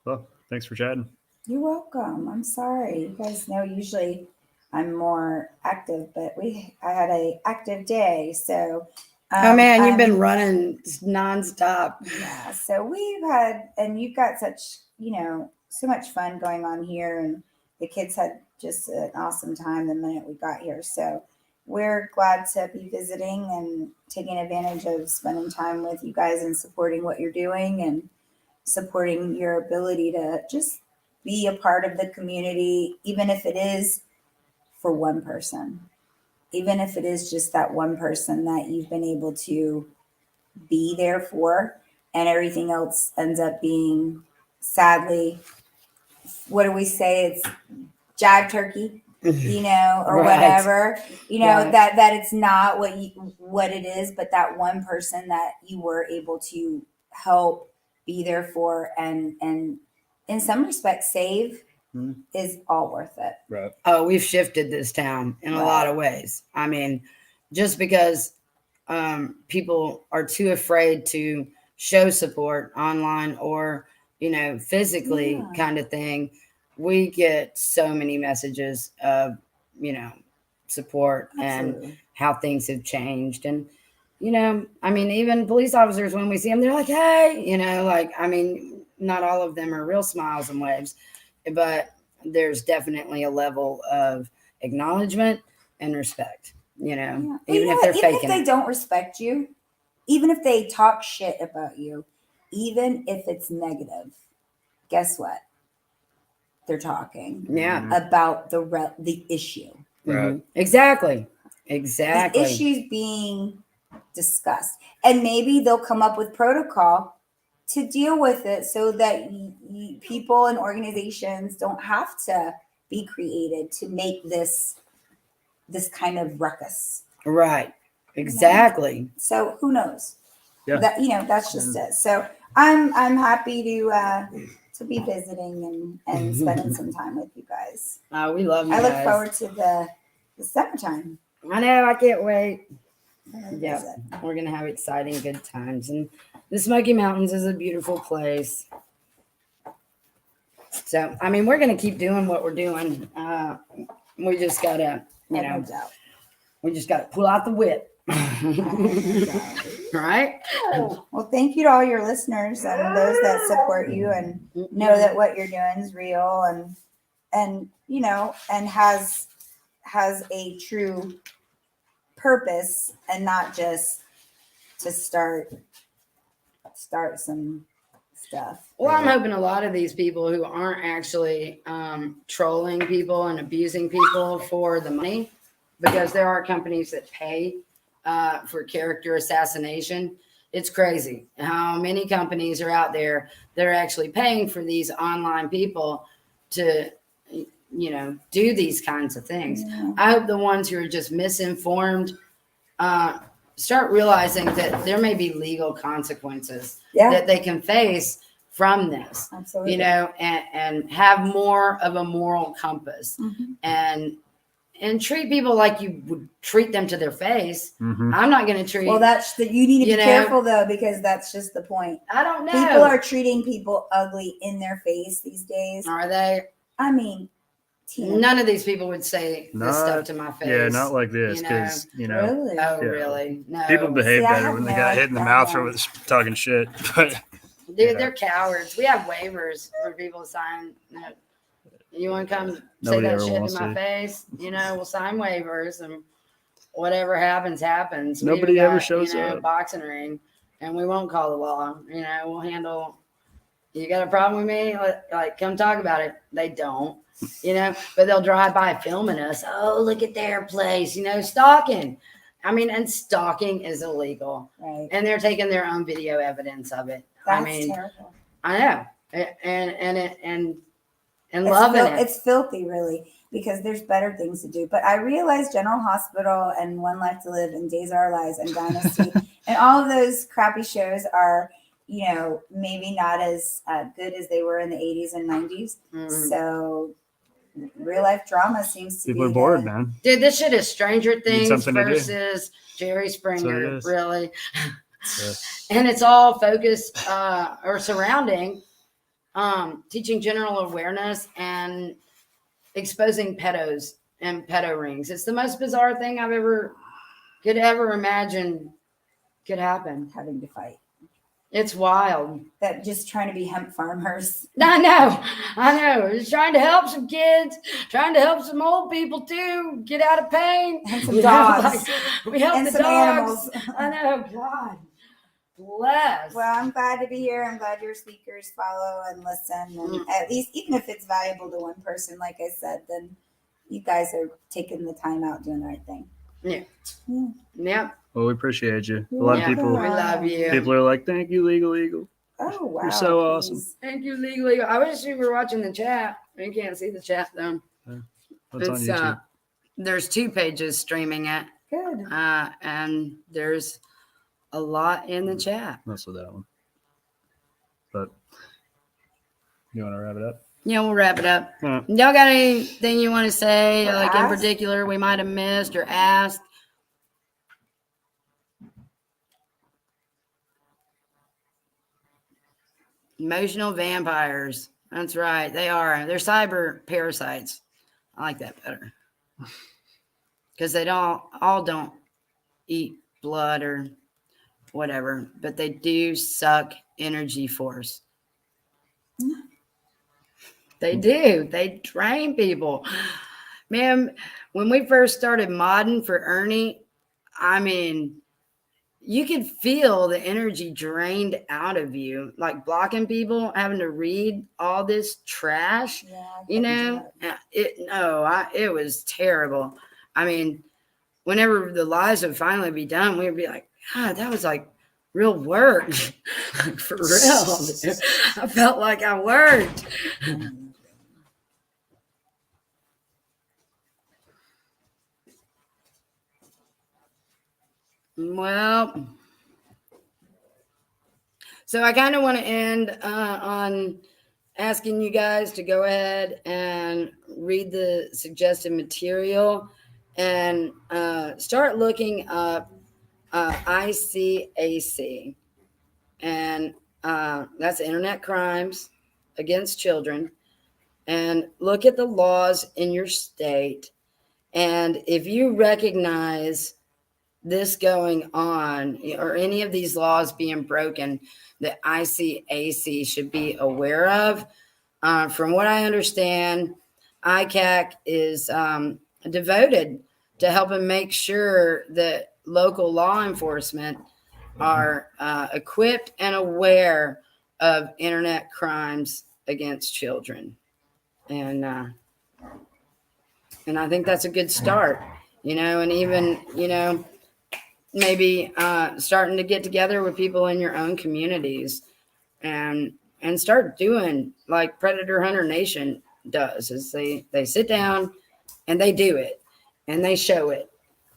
Well, thanks for chatting. You're welcome. I'm sorry. You guys know usually I'm more active, but I had an active day. So, you've been running nonstop. Yeah. So we've had, and you've got such, so much fun going on here, and the kids had just an awesome time the minute we got here. So we're glad to be visiting and taking advantage of spending time with you guys and supporting what you're doing and supporting your ability to just be a part of the community, even if it is for one person, even if it is just that one person that you've been able to be there for, and everything else ends up being, sadly, what do we say? It's jive turkey, or Right. whatever, Right. that it's not what it is, but that one person that you were able to help be there for, and in some respects save is all worth it. Right. Oh, we've shifted this town in a lot of ways. I mean, just because people are too afraid to show support online or, physically kind of thing, we get so many messages of, support and how things have changed. And, I mean, even police officers, when we see them, they're like, hey, I mean, not all of them are real smiles and waves, but there's definitely a level of acknowledgement and respect, even if they're faking if they it. don't respect you, even if they talk shit about you, even if it's negative, guess what? They're talking about the issue. Right. Exactly. The issues being discussed. And maybe they'll come up with protocol to deal with it so that people and organizations don't have to be created to make this kind of ruckus. Right. Exactly. So who knows? Yeah. That that's just it. So I'm happy to be visiting and spending some time with you guys. We love you I look guys. forward to the summertime. I know. I can't wait. Yeah, we're gonna have exciting, good times, and the Smoky Mountains is a beautiful place. So, I mean, we're gonna keep doing what we're doing. We just gotta, we just gotta pull out the whip, right? Well, thank you to all your listeners and those that support you and know that what you're doing is real and has a true purpose and not just to start some stuff. Well, I'm hoping a lot of these people who aren't actually trolling people and abusing people for the money, because there are companies that pay for character assassination. It's crazy how many companies are out there that are actually paying for these online people to, do these kinds of things. Yeah. I hope the ones who are just misinformed start realizing that there may be legal consequences that they can face from this. Absolutely. And have more of a moral compass and treat people like you would treat them to their face. I'm not going to treat. Well, you need to be careful though, because that's just the point. I don't know. People are treating people ugly in their face these days. Are they? I mean, none of these people would say this stuff to my face. Yeah, not like this, because Really? Oh, really? No. People behave better when they got hit in the mouth for talking shit. But dude, they're cowards. We have waivers for people to sign. You want to come say that shit to my face? We'll sign waivers, and whatever happens, happens. Nobody ever shows up. Boxing ring, and we won't call the law. We'll handle. You got a problem with me? Like, come talk about it. They don't. But they'll drive by filming us. Oh, look at their place. Stalking. I mean, and stalking is illegal. Right. And they're taking their own video evidence of it. That's terrible. I know. And loving it. It's filthy, really, because there's better things to do. But I realize General Hospital and One Life to Live and Days of Our Lives and Dynasty and all of those crappy shows are, maybe not as good as they were in the 80s and 90s. So real life drama seems to people be are bored, man. Dude, this shit is Stranger Things something versus Jerry Springer, really. Yeah. And it's all focused or surrounding teaching general awareness and exposing pedos and pedo rings. It's the most bizarre thing I could ever imagine could happen. having to fight. It's wild. That just trying to be hemp farmers. I know. Just trying to help some kids, trying to help some old people too, get out of pain. And some dogs. We help And the some dogs. animals. I know. God bless. Well, I'm glad to be here. I'm glad your speakers follow and listen. And at least, even if it's valuable to one person, like I said, then you guys are taking the time out doing the right thing. Yeah. Well, we appreciate you. A lot of people, we love you. people are like, "Thank you, Legal Eagle. Oh, wow. You're so awesome." Thank you, legally. I wish you were watching the chat. You can't see the chat though. What's on YouTube? There's 2 pages streaming it, Good. and there's a lot in the chat. Also that one. But you want to wrap it up? Yeah, we'll wrap it up. All right. Y'all got anything you want to say, Or like in ask? particular, we might have missed or asked? Emotional vampires. That's right. They are. They're cyber parasites. I like that better. Because they all don't eat blood or whatever, but they do suck energy force. They do. They drain people. Man, when we first started modding for Ernie, I mean, you could feel the energy drained out of you, like blocking people, having to read all this trash. Yeah, I You couldn't do know, it. it was terrible. I mean, whenever the lives would finally be done, we would be like, God, that was like real work. Like, for real. Dude. I felt like I worked. Well, so I kind of want to end on asking you guys to go ahead and read the suggested material and start looking up ICAC. And that's Internet Crimes Against Children. And look at the laws in your state. And if you recognize this going on or any of these laws being broken that ICAC should be aware of. From what I understand, ICAC is devoted to helping make sure that local law enforcement are equipped and aware of internet crimes against children. And I think that's a good start, and even, maybe starting to get together with people in your own communities and start doing like Predator Hunter Nation does, is they sit down and they do it and they show it,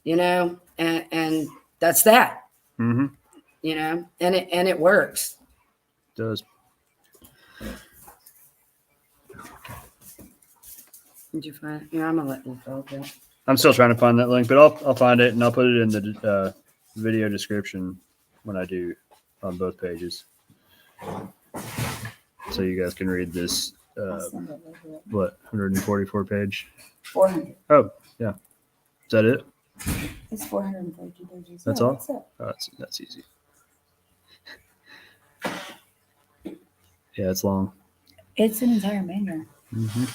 and that's that, Mm-hmm. and it works. It does. Did you find it? Yeah, I'm gonna let you go. Okay. I'm still trying to find that link, but I'll find it and I'll put it in the video description when I do on both pages, so you guys can read this. I'll send it later. What 144 page? 400. Oh yeah, is that it? It's 442 pages. That's Yeah, all? That's it. Oh, that's easy. Yeah, it's long. It's an entire manual. Mm-hmm.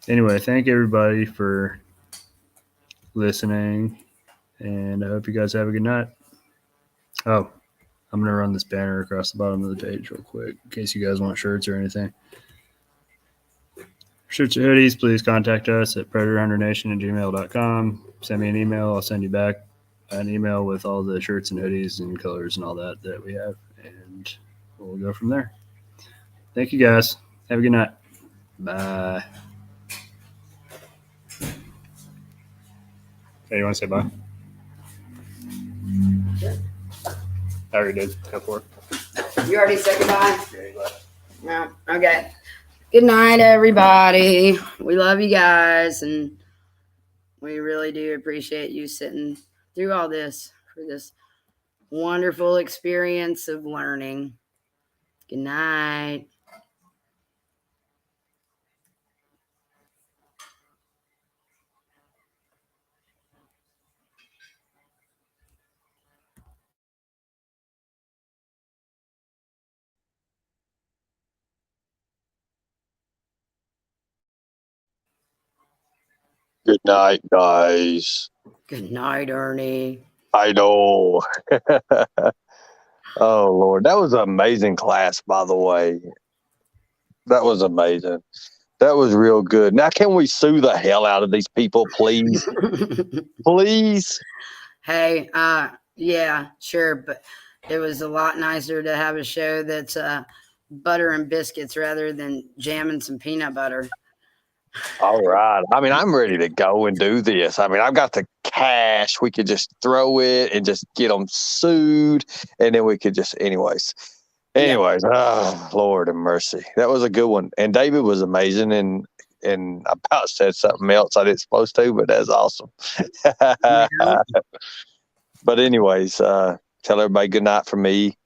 Anyway, thank everybody for listening, and I hope you guys have a good night. Oh, I'm going to run this banner across the bottom of the page real quick in case you guys want shirts or anything. Shirts or hoodies, please contact us at predatorhunternation@gmail.com. Send me an email. I'll send you back an email with all the shirts and hoodies and colors and all that we have, and we'll go from there. Thank you, guys. Have a good night. Bye. Hey, you want to say bye? I already did. Go for it. You already said goodbye? Yeah, you left. No. Okay. Good night, everybody. We love you guys, and we really do appreciate you sitting through all this for this wonderful experience of learning. Good night. Good night, guys. Good night, Ernie. I know. Oh, Lord. That was an amazing class, by the way. That was amazing. That was real good. Now, can we sue the hell out of these people, please? Please? Hey, yeah, sure, but it was a lot nicer to have a show that's butter and biscuits rather than jam and some peanut butter. All right. I mean, I'm ready to go and do this. I mean, I've got the cash. We could just throw it and just get them sued. And then we could just, anyways. Oh, Lord have mercy. That was a good one. And David was amazing. And I about said something else I didn't supposed to, but that's awesome. Yeah. But anyways, tell everybody good night from me.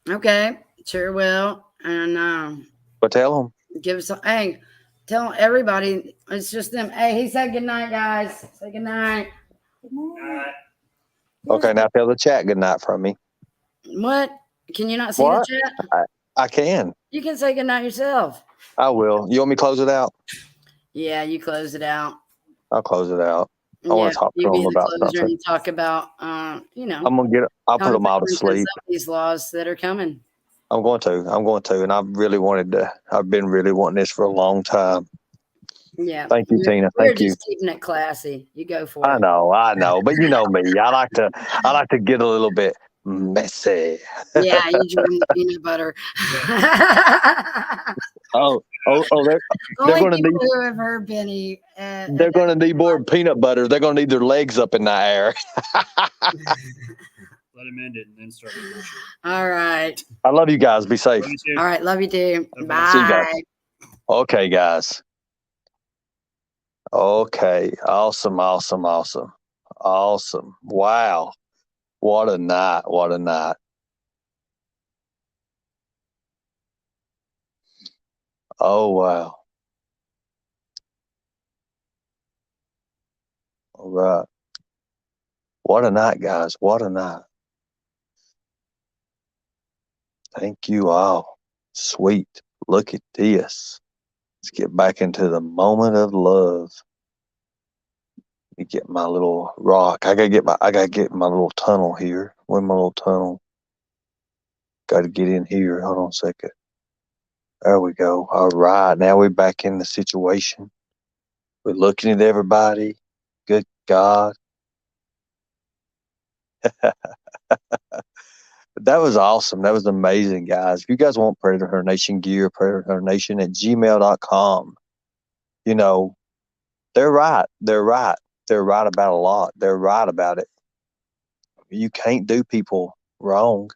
Okay, sure will. And But tell them. give us a hey, tell everybody it's just them. Hey, he said good night, guys. Say good night. Good night. Okay, now tell the chat good night from me. What? Can you not see What? the chat? I can. You can say good night yourself. I will. You want me to close it out? Yeah, you close it out. I'll close it out. I want to talk to you be them the about closer something. and talk about I'll put them all to consequences sleep. of these laws that are coming. I'm going to. And I've been really wanting this for a long time. Yeah. Thank you, Tina. We're Thank you. just keeping it classy. You go for I it. know. But you know me. I like to get a little bit messy. Yeah, you join the peanut butter. They're Only going to people need. who have heard Benny. They're going to need more peanut butter. They're going to need their legs up in the air. Let him end it and then start with bullshit. All right. I love you guys. Be safe. Love you too. All right. Love you too. Love you. Bye. See you guys. Okay, guys. Okay. Awesome. Wow. What a night. Oh, wow. All right. What a night, guys. What a night. Thank you all. Sweet. Look at this. Let's get back into the moment of love. Let me get my little rock. I gotta get my little tunnel here. Where's my little tunnel? Gotta get in here. Hold on a second. There we go. All right. Now we're back in the situation. We're looking at everybody. Good God. That was awesome. That was amazing, guys. If you guys want Predator Hunter Nation gear, predatorhunternation@gmail.com. You know, they're right. They're right about a lot. They're right about it. You can't do people wrong.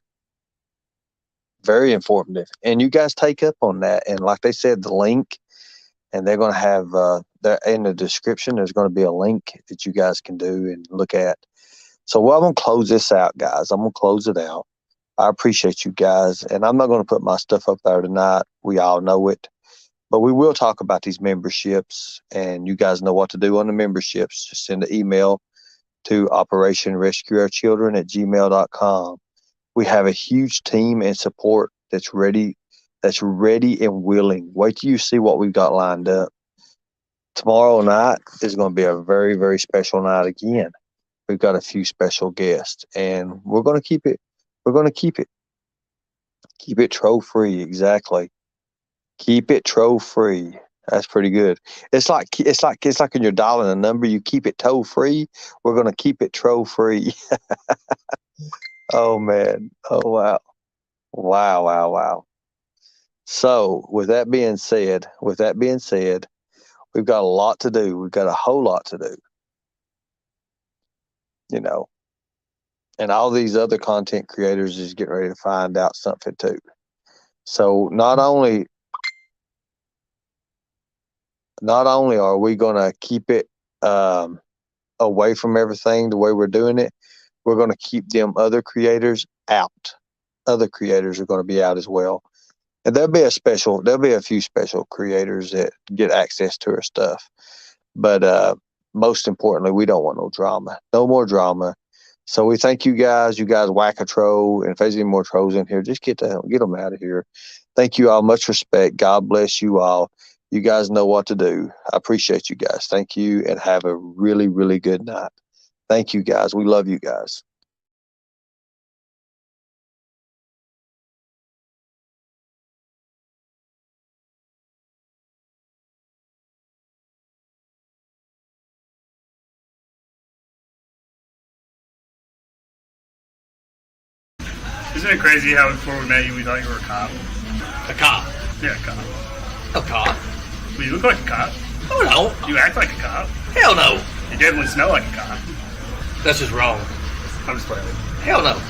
Very informative. And you guys take up on that. And like they said, the link, and they're going to have, there in the description, there's going to be a link that you guys can do and look at. So I'm going to close this out, guys. I'm going to close it out. I appreciate you guys. And I'm not going to put my stuff up there tonight. We all know it. But we will talk about these memberships. And you guys know what to do on the memberships. Just send an email to operationrescueourchildren@gmail.com. We have a huge team and support that's ready and willing. Wait till you see what we've got lined up. Tomorrow night is going to be a very, very special night again. We've got a few special guests, and we're going to keep it. Keep it troll free. Exactly. Keep it troll free. That's pretty good. It's like when you're dialing a number, you keep it toll free. We're going to keep it troll free. Oh man. Oh wow. Wow. So with that being said, we've got a lot to do. We've got a whole lot to do. You know. And all these other content creators is getting ready to find out something too. So not only are we going to keep it away from everything the way we're doing it, we're going to keep them other creators out. Other creators are going to be out as well. And there'll be a few special creators that get access to our stuff. But most importantly, we don't want no drama. No more drama. So we thank you guys. You guys whack a troll. And if there's any more trolls in here, just get them out of here. Thank you all. Much respect. God bless you all. You guys know what to do. I appreciate you guys. Thank you, and have a really, really good night. Thank you guys. We love you guys. Isn't it crazy how before we met you, we thought you were a cop? A cop. Yeah, a cop. A cop. Well, you look like a cop. Oh no. You act like a cop. Hell no. You definitely smell like a cop. That's just wrong. I'm just playing. Hell no.